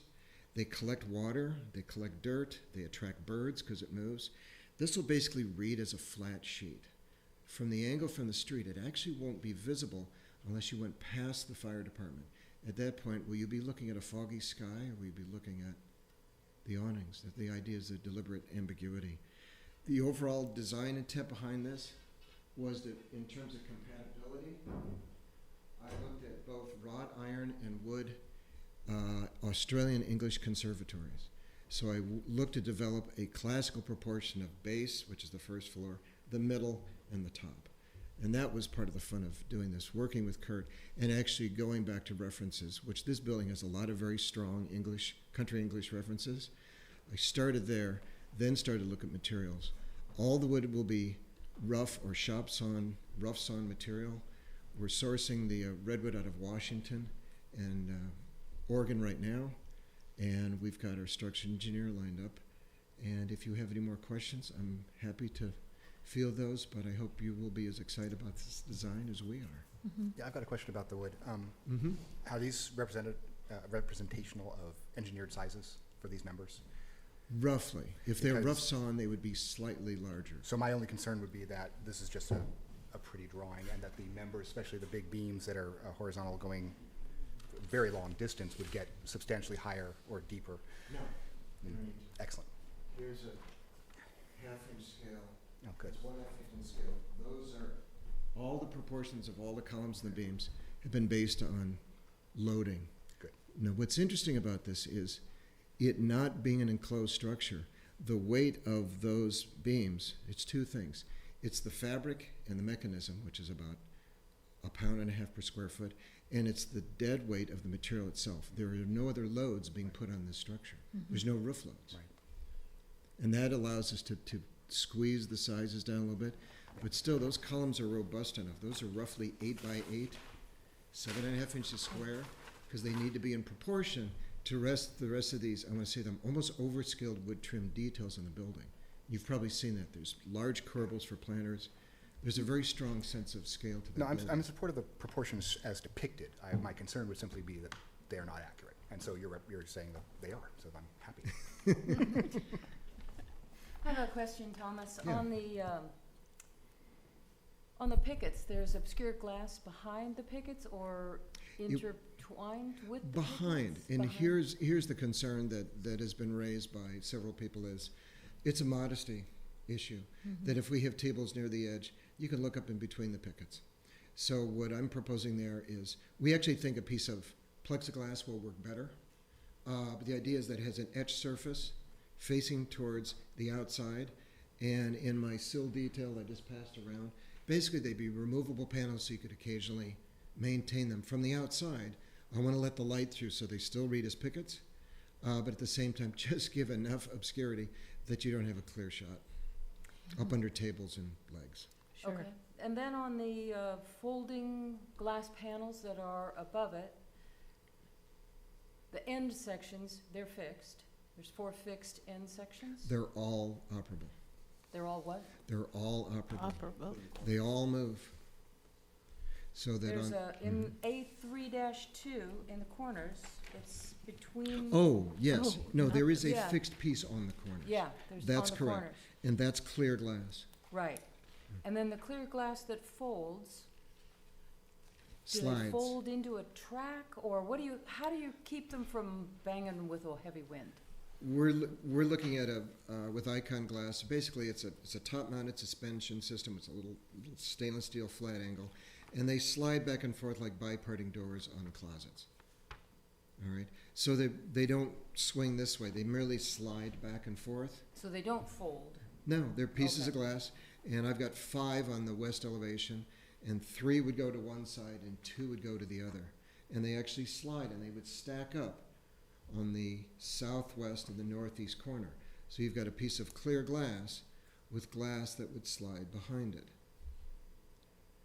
They collect water, they collect dirt, they attract birds because it moves. This will basically read as a flat sheet. From the angle from the street, it actually won't be visible unless you went past the fire department. At that point, will you be looking at a foggy sky, or will you be looking at the awnings? The idea is the deliberate ambiguity. The overall design intent behind this was that in terms of compatibility, I looked at both wrought iron and wood Australian English conservatories. So I looked to develop a classical proportion of base, which is the first floor, the middle, and the top. And that was part of the fun of doing this, working with Kurt and actually going back to references, which this building has a lot of very strong English, country English references. I started there, then started to look at materials. All the wood will be rough or shop sawn, rough sawn material. We're sourcing the redwood out of Washington and Oregon right now, and we've got our structural engineer lined up. And if you have any more questions, I'm happy to field those, but I hope you will be as excited about this design as we are. Mhm. Yeah, I've got a question about the wood. Mm-hmm. Are these representational of engineered sizes for these members? Roughly. If they're rough Because- sawn, they would be slightly larger. So my only concern would be that this is just a pretty drawing, and that the members, especially the big beams that are horizontal going very long distance, would get substantially higher or deeper. No. Excellent. Here's a half-inch scale. Oh, good. It's 1/2 inch scale. Those are all the proportions of all the columns and the beams have been based on loading. Good. Now, what's interesting about this is it not being an enclosed structure. The weight of those beams, it's 2 things. It's the fabric and the mechanism, which is about 1.5 pounds per square foot, and it's the dead weight of the material itself. There are no other loads being put on this structure. There's no roof loads. Right. And that allows us to squeeze the sizes down a little bit, but still, those columns are robust enough. Those are roughly 8 by 8, 7.5 inches square, because they need to be in proportion to the rest of these, I want to say them, almost overskilled wood trim details in the building. You've probably seen that. There's large corbels for planters. There's a very strong sense of scale to that No, I'm building. in support of the proportions as depicted. My concern would simply be that they are not accurate. And so you're saying that they are, so I'm happy. I have a question, Thomas. Yeah. On the pickets, there's obscured glass behind the pickets or intertwined with the Behind, pickets? and Behind. here's the concern that has been raised by several people is, it's a modesty issue, that if we have tables near the edge, you can look up in between the pickets. So what I'm proposing there is, we actually think a piece of plexiglass will work better. But the idea is that it has an etched surface facing towards the outside. And in my sill detail I just passed around, basically they'd be removable panels so you could occasionally maintain them. From the outside, I want to let the light through so they still read as pickets, but at the same time just give enough obscurity that you don't have a clear shot up under tables and legs. Okay. And then on the folding glass panels that are above it, the end sections, they're fixed. There's 4 fixed end sections? They're all operable. They're all what? They're all operable. Operable. They all move. So that There's on. in A3-2, in the corners, it's between. Oh, yes. No, there is a Yeah. fixed piece on the corners. Yeah, there's That's on the correct. corners. And that's clear glass. Right. And then the clear glass that folds, do they Slides. fold into a track, or how do you keep them from banging with a heavy wind? We're looking at with Icon glass, basically it's a top-mounted suspension system. It's a little stainless steel flat angle. And they slide back and forth like biparting doors on closets. All right? So they don't swing this way. They merely slide back and forth. So they don't fold. No, they're pieces Okay. of glass. And I've got 5 on the west elevation, and 3 would go to one side and 2 would go to the other. And they actually slide, and they would stack up on the southwest and the northeast corner. So you've got a piece of clear glass with glass that would slide behind it.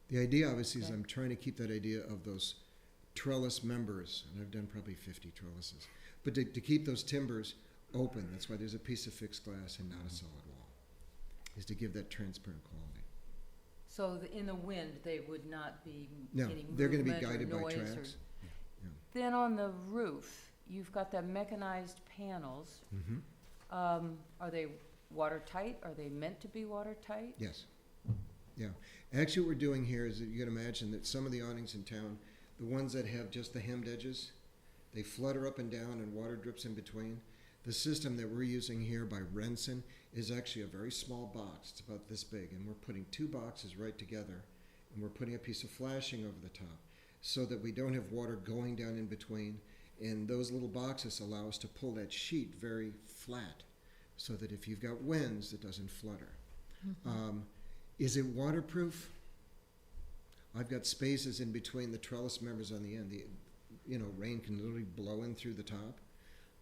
The idea, obviously, is I'm trying to keep that idea of those trellis members, and I've done probably 50 trellises, but to keep those timbers open. That's why there's a piece of fixed glass and not a solid wall, is to give that transparent quality. So in the wind, they would not be No, any they're gonna be movement or guided by noise or- tracks. Yeah. Then on the roof, you've got the mechanized panels. Are they watertight? Are they meant to be watertight? Yes. Yeah. Actually, what we're doing here is that you can imagine that some of the awnings in town, the ones that have just the hemmed edges, they flutter up and down and water drips in between. The system that we're using here by Renson is actually a very small box. It's about this big, and we're putting 2 boxes right together, and we're putting a piece of flashing over the top so that we don't have water going down in between. And those little boxes allow us to pull that sheet very flat so that if you've got winds, it doesn't flutter. Is it waterproof? I've got spaces in between the trellis members on the end. Rain can literally blow in through the top.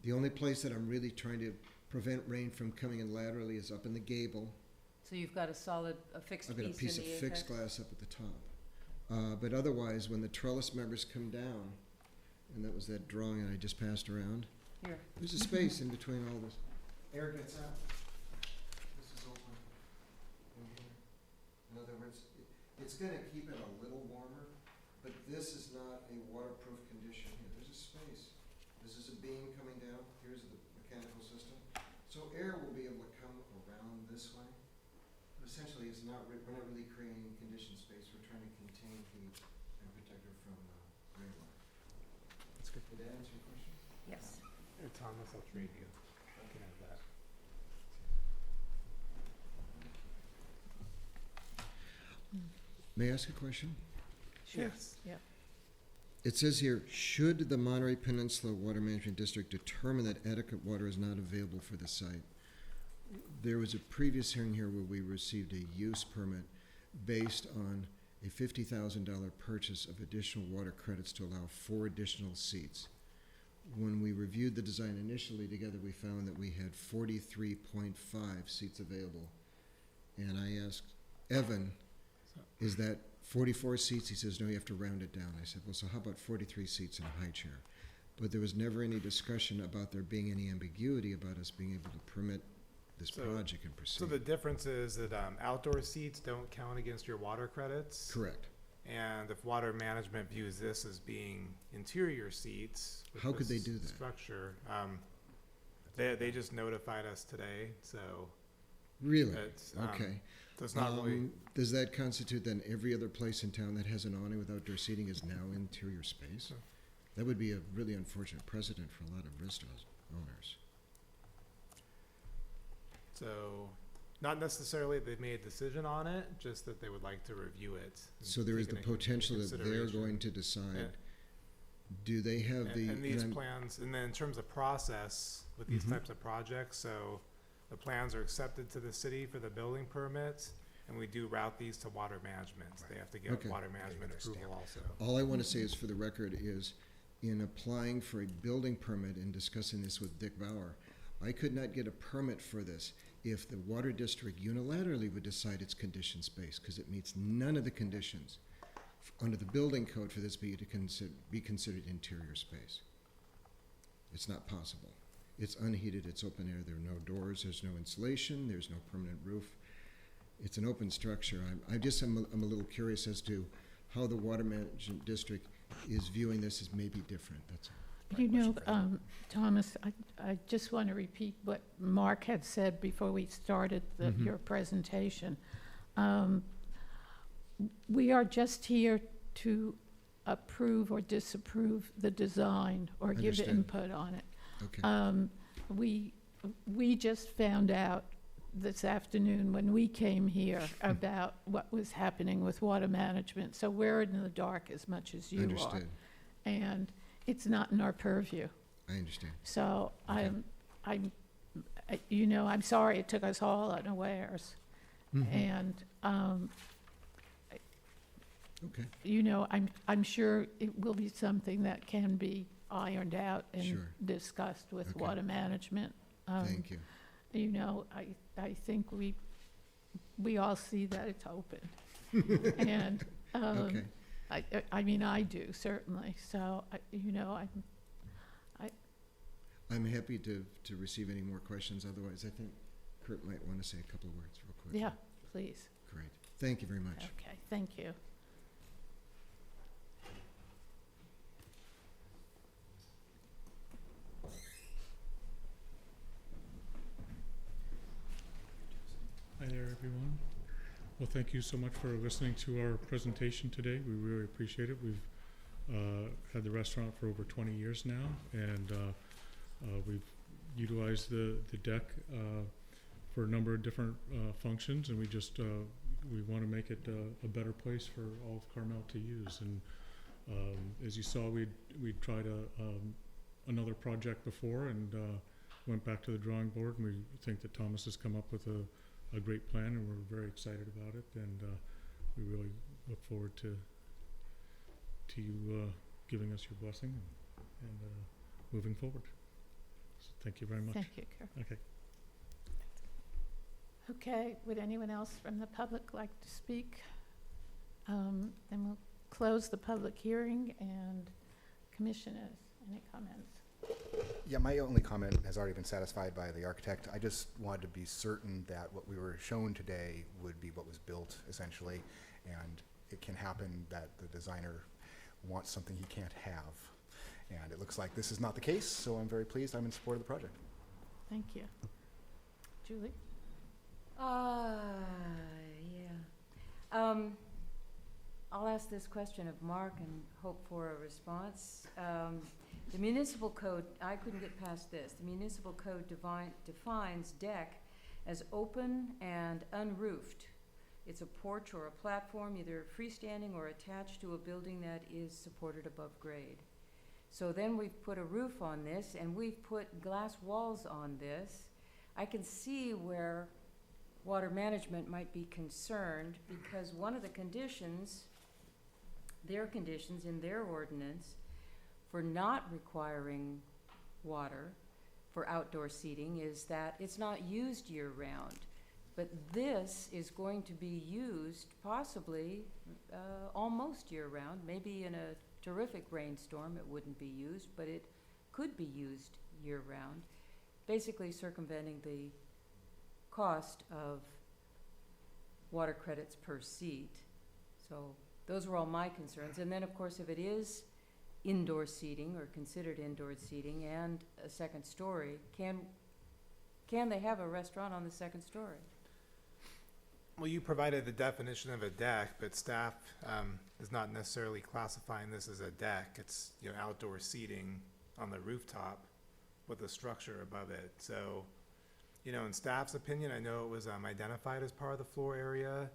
The only place that I'm really trying to prevent rain from coming in laterally is up in the gable. So you've got a fixed I've got a piece in of the fixed apex? glass up at the top. But otherwise, when the trellis members come down, and that was that drawing that I just passed around, Here. there's a space in between all this. Air gets out. This is open in here. In other words, it's going to keep it a little warmer, but this is not a waterproof condition here. There's a space. This is a beam coming down. Here's the mechanical system. So air will be able to come around this way. But essentially, we're not really creating conditioned space. We're trying to contain heat and protect her from rainwater. That's good. Did that answer your question? Yes. Here, Thomas, I'll trade you. You can have that. May I ask a question? Sure. Yes. Yep. It says here, should the Monterey Peninsula Water Management District determine that adequate water is not available for the site? There was a previous hearing here where we received a use permit based on a $50,000 purchase of additional water credits to allow 4 additional seats. When we reviewed the design initially together, we found that we had 43.5 seats available. And I asked Evan, is that 44 seats? He says, no, you have to round it down. I said, well, so how about 43 seats in a high chair? But there was never any discussion about there being any ambiguity about us being able to permit this So- project and So the proceed. difference is that outdoor seats don't count against your water credits. Correct. And if water management views this as being interior seats. with How could they this do that? Structure, they just notified us today, so. Really? It's, Okay. So it's not really, Does that constitute then every other place in town that has an awning with outdoor seating is now interior space? That would be a really unfortunate precedent for a lot of restaurant owners. so, not necessarily they've made a decision on it, just that they would like to review it. and So there is take the it into potential that they're consideration. going to decide, Yeah. do they have And- the? And these I'm- plans, and then in terms of process with these Mhm. types of projects, so the plans are accepted to the city for the building permits, and we do route these to water management. They have to get Okay. water management their approval stamp. also. All I want to say is for the record is, in applying for a building permit and discussing this with Dick Bauer, I could not get a permit for this if the water district unilaterally would decide it's conditioned space, because it meets none of the conditions under the building code for this be considered interior space. It's not possible. It's unheated, it's open air, there are no doors, there's no insulation, there's no permanent roof. It's an open structure. I'm a little curious as to how the water management district is viewing this as maybe different, that's all. You know, Thomas, I just want to repeat what Mark had said before we started Mhm. your presentation. We are just here to approve or disapprove the design or give Understood. input on it. Okay. We just found out this afternoon when we came here about what was happening with water management, so we're in the dark as much as you are. Understood. And it's not in our purview. I understand. So Okay. I'm sorry it took us all unawares. Mhm. And, Okay. I'm sure it will be something that can be ironed out and Sure. discussed with Okay. water management. Thank you. I think we all see that it's open. And, Okay. I do certainly, so, I'm happy to receive any more questions, otherwise I think Kurt might want to say a couple of words real quick. yeah, please. Great. Thank you very much. Okay, thank you. Hi there, everyone. Well, thank you so much for listening to our presentation today. We really appreciate it. We've had the restaurant for over 20 years now, and we've utilized the deck for a number of different functions, and we want to make it a better place for all of Carmel to use. And as you saw, we'd tried another project before and went back to the drawing board, and we think that Thomas has come up with a great plan, and we're very excited about it, and we really look forward to you giving us your blessing and moving forward. So thank you very much. Thank you, Kurt. Okay. Okay, would anyone else from the public like to speak? Then we'll close the public hearing, and commissioners, any comments? Yeah, my only comment has already been satisfied by the architect. I just wanted to be certain that what we were shown today would be what was built, essentially, and it can happen that the designer wants something he can't have. And it looks like this is not the case, so I'm very pleased. I'm in support of the project. Thank you. Julie? Yeah. I'll ask this question of Mark and hope for a response. The municipal code, I couldn't get past this. The municipal code defines deck as open and unroofed. It's a porch or a platform, either freestanding or attached to a building that is supported above grade. So then we've put a roof on this, and we've put glass walls on this. I can see where water management might be concerned, because one of the conditions, their conditions in their ordinance for not requiring water for outdoor seating is that it's not used year-round. But this is going to be used possibly almost year-round. Maybe in a terrific rainstorm it wouldn't be used, but it could be used year-round, basically circumventing the cost of water credits per seat. So those were all my concerns. And then, of course, if it is indoor seating or considered indoor seating and a second story, can they have a restaurant on the second story? Well, you provided the definition of a deck, but staff is not necessarily classifying this as a deck. It's, you know, outdoor seating on the rooftop with a structure above it. So, you know, in staff's opinion, I know it was identified as part of the floor area.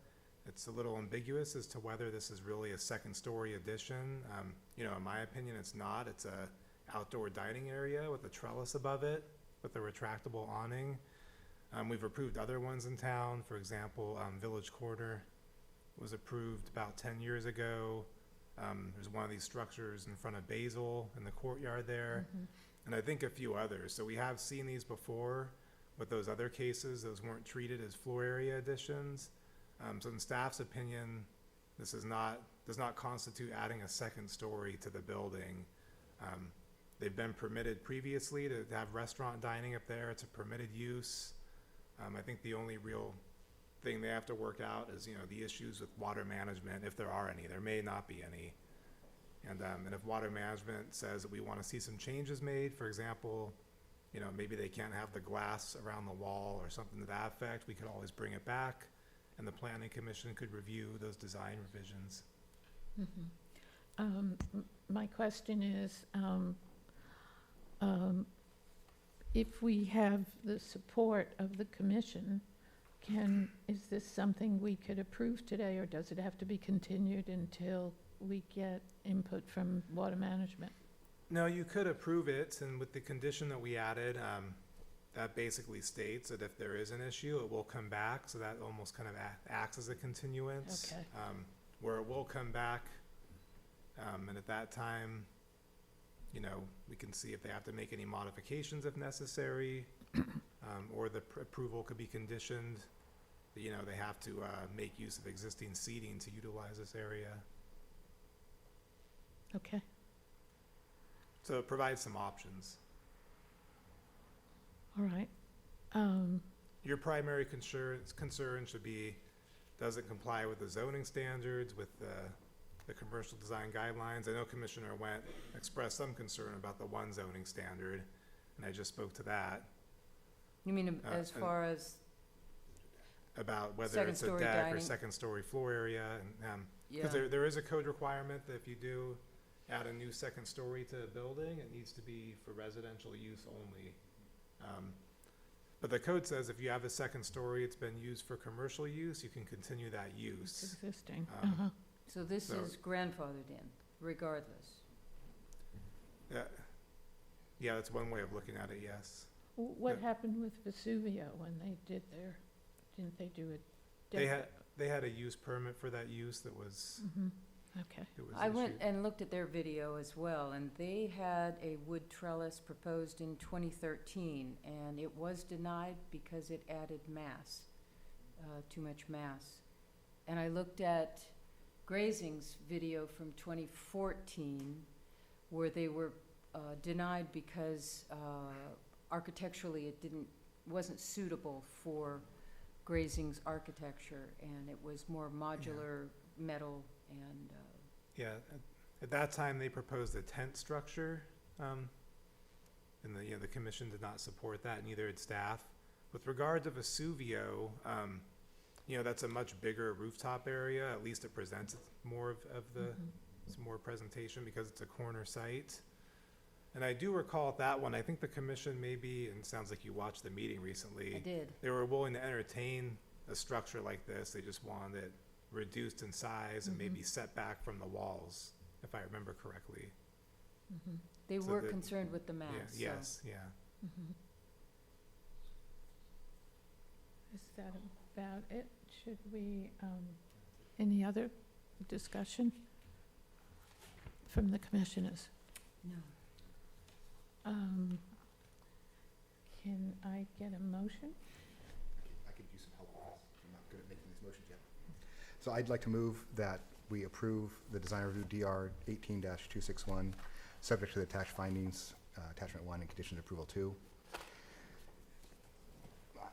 It's a little ambiguous as to whether this is really a second story addition. You know, in my opinion, it's not. It's a outdoor dining area with a trellis above it with a retractable awning. We've approved other ones in town. For example, Village Corner was approved about 10 years ago. There's one of these structures in front of Basil in the courtyard there, and I think a few others. So we have seen these before with those other cases. Those weren't treated as floor area additions. So in staff's opinion, this does not constitute adding a second story to the building. They've been permitted previously to have restaurant dining up there. It's a permitted use. I think the only real thing they have to work out is, you know, the issues with water management, if there are any. There may not be any. And if water management says that we want to see some changes made, for example, you know, maybe they can't have the glass around the wall or something to that effect, we could always bring it back, and the planning commission could review those design revisions. My question is, if we have the support of the commission, is this something we could approve today, or does it have to be continued until we get input from water management? No, you could approve it, and with the condition that we added, that basically states that if there is an issue, it will come back, so that almost kind of acts as a continuance. Okay. Where it will come back, and at that time, you know, we can see if they have to make any modifications if necessary, or the approval could be conditioned, that, you know, they have to make use of existing seating to utilize this area. Okay. So it provides some options. All right. Your primary concern should be, does it comply with the zoning standards, with the commercial design guidelines? I know Commissioner Wendt expressed some concern about the one zoning standard, and I just spoke to that. You mean as far as about whether it's a second-story deck or dining? second story floor area, and Yeah. because there is a code requirement that if you do add a new second story to a building, it needs to be for residential use only. But the code says if you have a second story, it's been used for commercial use, you can continue that It's use. existing. So this So- is grandfathered in, regardless. Yeah, that's one way of looking at it, yes. What Yeah. happened with Vesuvio when they did their, didn't they do it? They had a use permit for that use that was, Okay. that was I went issued. and looked at their video as well, and they had a wood trellis proposed in 2013, and it was denied because it added mass, too much mass. And I looked at Grazing's video from 2014, where they were denied because architecturally it wasn't suitable for Grazing's architecture, and it was more modular metal and Yeah, at that time, they proposed a tent structure, and the commission did not support that, neither did staff. With regard to Vesuvio, that's a much bigger rooftop area, at least it presents more of the, it's more presentation because it's a corner site. And I do recall at that one, I think the commission maybe, and it sounds like you watched the meeting recently. I did. They were willing to entertain a structure like this, they just wanted it reduced in size and maybe set back from the walls, if I remember correctly. they So were that- concerned with the mass. Yeah, so- yes, yeah. Is that about it? Should we, any other discussion from the commissioners? No. Can I get a motion? I could use some help with this. I'm not good at making these motions yet. So I'd like to move that we approve the design review DR 18-261, subject to the attached findings, attachment 1 and conditions approval 2.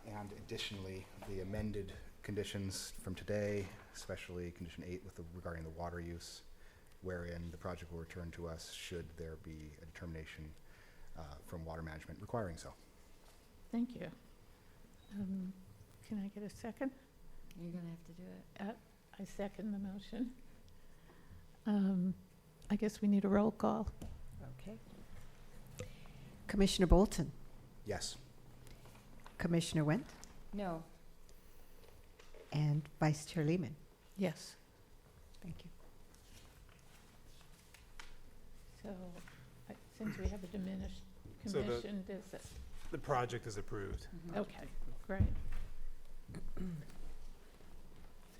And additionally, the amended conditions from today, especially condition 8 regarding the water use, wherein the project will return to us should there be a determination from water management requiring so. Thank you. Can I get a second? You're gonna have to do it. I second the motion. I guess we need a roll call. Okay. Commissioner Bolton, Yes. Commissioner Went, No. and Vice Chair Lehman. Yes. Thank you. So, since we have a diminished So the- commission, does it? The project is approved. Okay, great.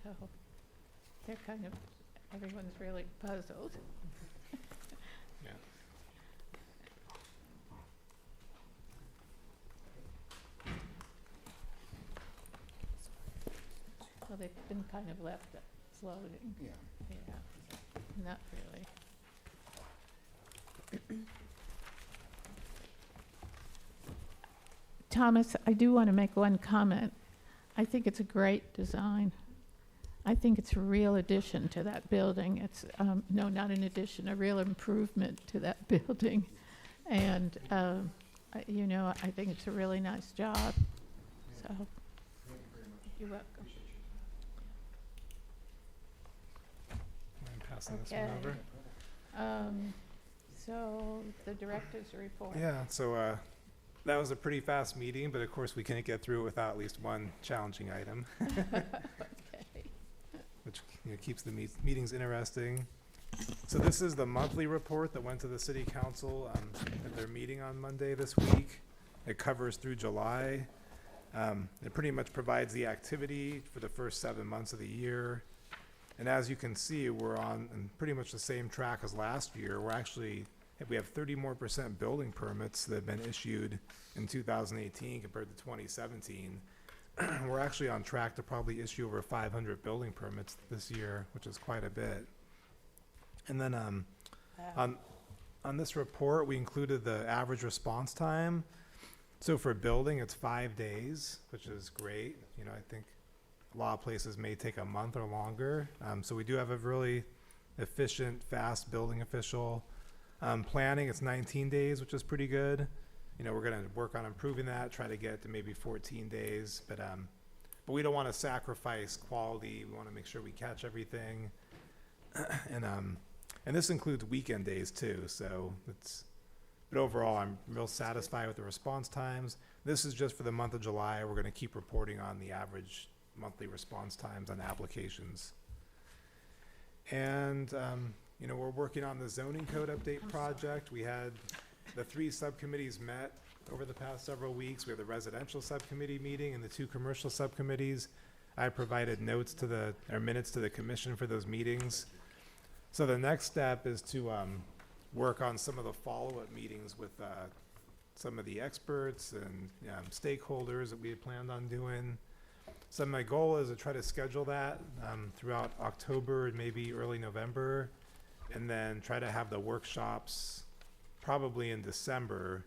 So, they're kind of, everyone's really puzzled. Yeah. Well, they've been kind of left floating. Yeah. Yeah, not really. Thomas, I do want to make one comment. I think it's a great design. I think it's a real addition to that building. It's, no, not an addition, a real improvement to that building. And, you know, I think it's a really nice job. So, you're welcome. I'm passing this one Okay. over. So, the director's report. Yeah, so that was a pretty fast meeting, but of course we couldn't get through it without at least one challenging item, Okay. which keeps the meetings interesting. So this is the monthly report that went to the city council at their meeting on Monday this week. It covers through July. It pretty much provides the activity for the first 7 months of the year. And as you can see, we're on pretty much the same track as last year. We have 30% more building permits that have been issued in 2018 compared to 2017. We're actually on track to probably issue over 500 building permits this year, which is quite a bit. And then on this report, we included the average response time. So for building, it's 5 days, which is great. You know, I think a lot of places may take a month or longer. So we do have a really efficient, fast building official. Planning, it's 19 days, which is pretty good. You know, we're gonna work on improving that, try to get to maybe 14 days, but we don't wanna sacrifice quality. We wanna make sure we catch everything. And this includes weekend days too, so but overall, I'm real satisfied with the response times. This is just for the month of July. We're gonna keep reporting on the average monthly response times on applications. And, you know, we're working on the zoning code update project. We had the 3 subcommittees met over the past several weeks. We have the residential subcommittee meeting and the 2 commercial subcommittees. I provided minutes to the commission for those meetings. So the next step is to work on some of the follow-up meetings with some of the experts and stakeholders that we had planned on doing. So my goal is to try to schedule that throughout October and maybe early November, and then try to have the workshops probably in December,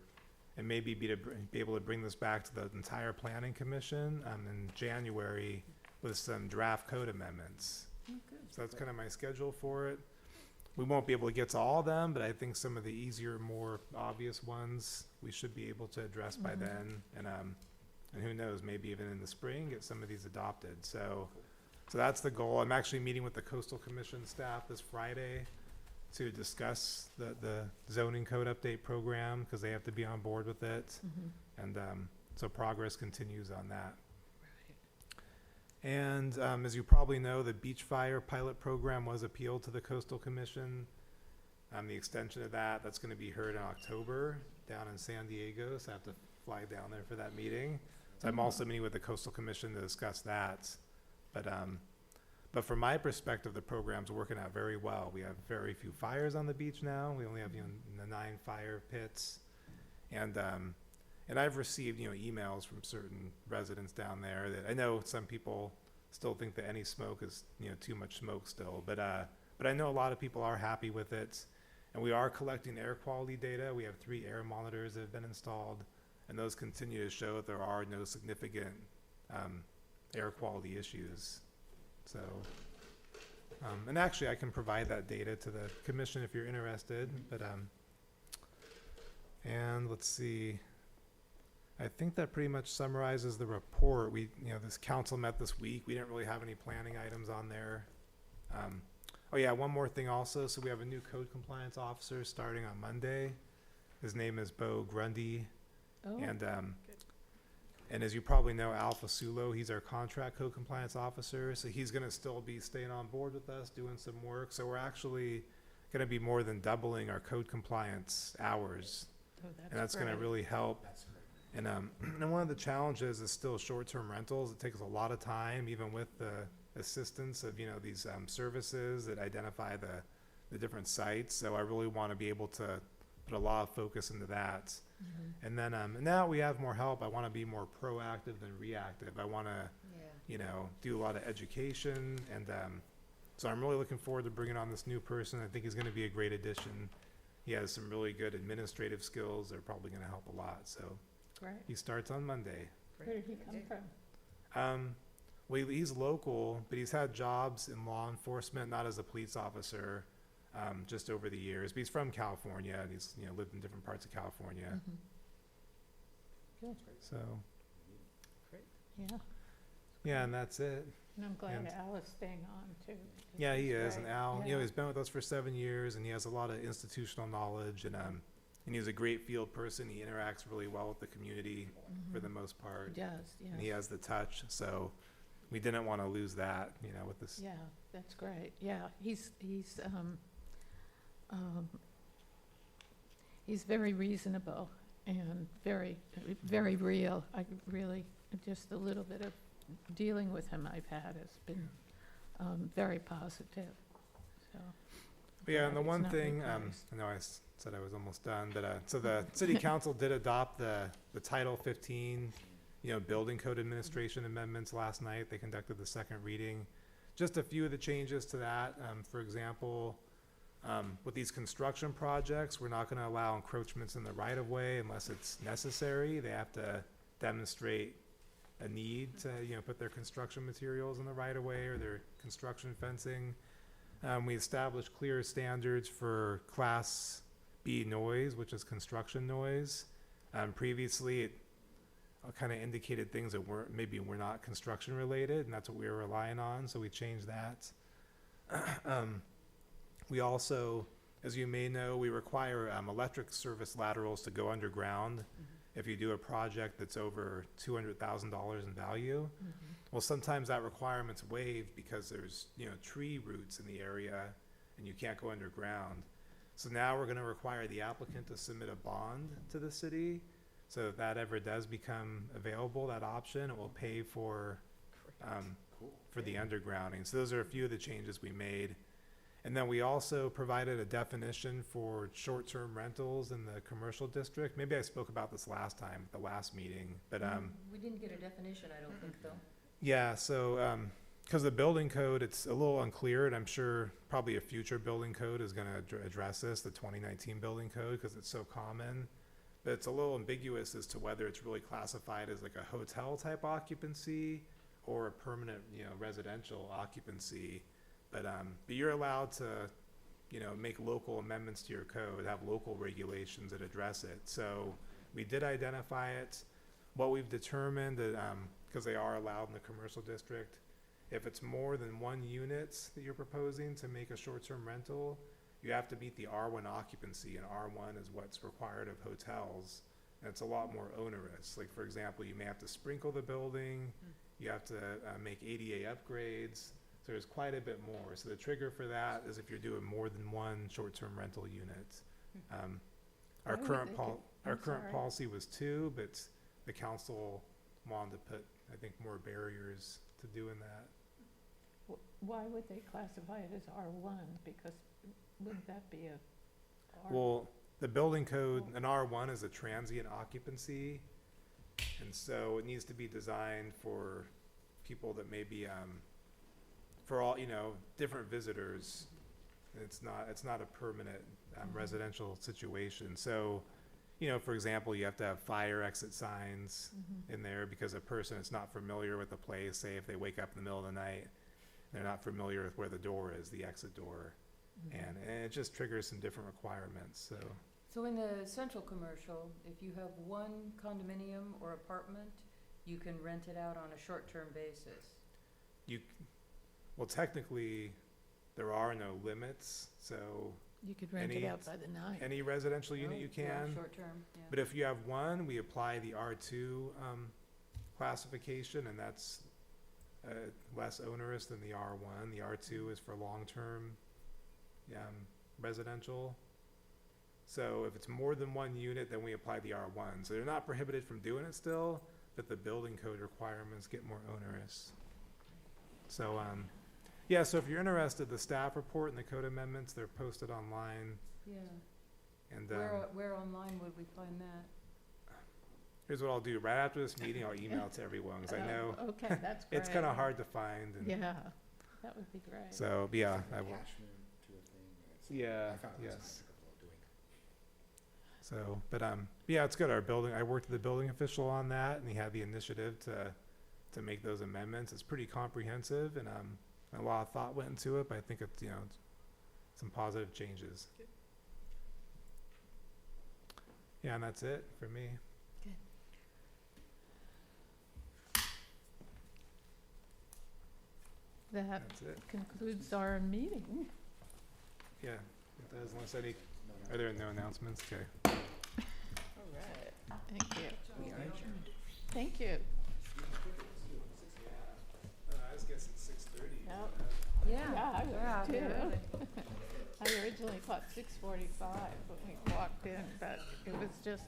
and maybe be able to bring this back to the entire planning commission in January with some draft code amendments. So that's kind of my schedule for it. We won't be able to get to all of them, but I think some of the easier, more obvious ones we should be able to address by then. And who knows, maybe even in the spring, get some of these adopted. So that's the goal. I'm actually meeting with the Coastal Commission staff this Friday to discuss the zoning code update program, because they have to be on board with it. And so progress continues on that. And as you probably know, the beach fire pilot program was appealed to the Coastal Commission. The extension of that's going to be heard in October down in San Diego, so I have to fly down there for that meeting. So I'm also meeting with the Coastal Commission to discuss that. But from my perspective, the program's working out very well. We have very few fires on the beach now. We only have the 9 fire pits. And I've received emails from certain residents down there that I know some people still think that any smoke is too much smoke still. But I know a lot of people are happy with it. And we are collecting air quality data. We have 3 air monitors that have been installed. and those continue to show that there are no significant air quality issues. So, and actually, I can provide that data to the commission if you're interested. But and let's see. I think that pretty much summarizes the report. This council met this week. We didn't really have any planning items on there. Oh yeah, one more thing also. So we have a new code compliance officer starting on Monday. His name is Bo Grundy. Oh. And as you probably know, Alpha Sulo, he's our contract code compliance officer. So he's gonna still be staying on board with us, doing some work. So we're actually gonna be more than doubling our code compliance hours. Oh, And that's gonna really help. And one of the challenges is still short-term rentals. It takes a lot of time, even with the assistance of, these services that identify the different sites. So I really want to be able to put a lot of focus into that. And then now we have more help. I want to be more proactive than reactive. I want to, do a lot of education. And so I'm really looking forward to bringing on this new person. I think he's going to be a great addition. He has some really good administrative skills. They're probably going to help a lot. So. Great. He starts on Monday. Where did he come from? Well, he's local, but he's had jobs in law enforcement, not as a police officer, just over the years. But he's from California, and he's lived in different parts of California. Good. So. Yeah. Yeah, and that's it. And I'm glad And- Al is staying on too. because Yeah, he he's is, great. and Al, Yeah. he's been with us for 7 years, and he has a lot of institutional knowledge, and he's a great field person. He interacts really well with the community for the most part. He does, And he yes. has the touch, so we didn't want to lose that, with this. Yeah, that's great. Yeah, he's very reasonable and very, very real. I really, just a little bit of dealing with him I've had has been very positive, so. Yeah, and the It's one not thing, replaced. I know I said I was almost done, but, so the city council did adopt the Title 15, building code administration amendments last night. They conducted the second reading. Just a few of the changes to that, for example, with these construction projects, we're not gonna allow encroachments in the right of way unless it's necessary. They have to demonstrate a need to, put their construction materials in the right of way or their construction fencing. We established clear standards for Class B noise, which is construction noise. Previously, it kind of indicated things that were not construction related, and that's what we were relying on, so we changed that. We also, as you may know, we require electric service laterals to go underground if you do a project that's over $200,000 in value. Well, sometimes that requirement's waived because there's, tree roots in the area and you can't go underground. So now we're gonna require the applicant to submit a bond to the city. So if that ever does become available, that option, it will pay for the undergrounding. So those are a few of the changes we made. And then we also provided a definition for short-term rentals in the commercial district. Maybe I spoke about this last time, at the last meeting, but, We didn't get a definition, I don't think, though. yeah, so, because the building code, it's a little unclear, and I'm sure probably a future building code is gonna address this, the 2019 building code, because it's so common. But it's a little ambiguous as to whether it's really classified as like a hotel-type occupancy or a permanent, residential occupancy. But you're allowed to, make local amendments to your code, have local regulations that address it. So we did identify it. What we've determined that, because they are allowed in the commercial district, if it's more than 1 unit that you're proposing to make a short-term rental, you have to meet the R1 occupancy, and R1 is what's required of hotels. And it's a lot more onerous. Like, for example, you may have to sprinkle the building, you have to make ADA upgrades. So there's quite a bit more. So the trigger for that is if you're doing more than 1 short-term rental unit. Our Why would current they do- our I'm current sorry. policy was 2, but the council wanted to put, I think, more barriers to doing that. Why would they classify it as R1? Because wouldn't that be a R? Well, the building code, an R1 is a transient occupancy, and so it needs to be designed for people that may be, for all, different visitors. It's not a permanent residential situation. So you know, for example, you have to have fire exit signs in there because a person is not familiar with the place, say if they wake up in the middle of the night, they're not familiar with where the door is, the exit door. And it just triggers some different requirements, so. So in the central commercial, if you have one condominium or apartment, you can rent it out on a short-term basis. Well, technically, there are no limits, so You could rent it out by the night. any residential unit you can. Short-term, yeah. But if you have one, we apply the R2 classification, and that's less onerous than the R1. The R2 is for long-term residential. So if it's more than one unit, then we apply the R1. So they're not prohibited from doing it still, but the building code requirements get more onerous. So, yeah, so if you're interested, the staff report and the code amendments, they're posted online. Yeah. And Where online would we find that? here's what I'll do. Right after this meeting, I'll email it to everyone, because I know Okay, that's great. it's kind of hard to find. And Yeah, that would be great. So, yeah, I will. Attachment to a thing. Yeah, I found it was yes. nice of doing. So, but yeah, it's good. Our building, I worked with the building official on that, and he had the initiative to make those amendments. It's pretty comprehensive, and a lot of thought went into it. But I think it's, you know, it's some positive changes. Yeah, and that's it for me. That That's it. concludes our meeting. Yeah, it does. Unless any, are there no announcements? Okay. All right. Thank you. Thank you. I was guessing 6:30. Yeah, I Yeah, would too. really. I originally thought 6:45 when we walked in, but it was just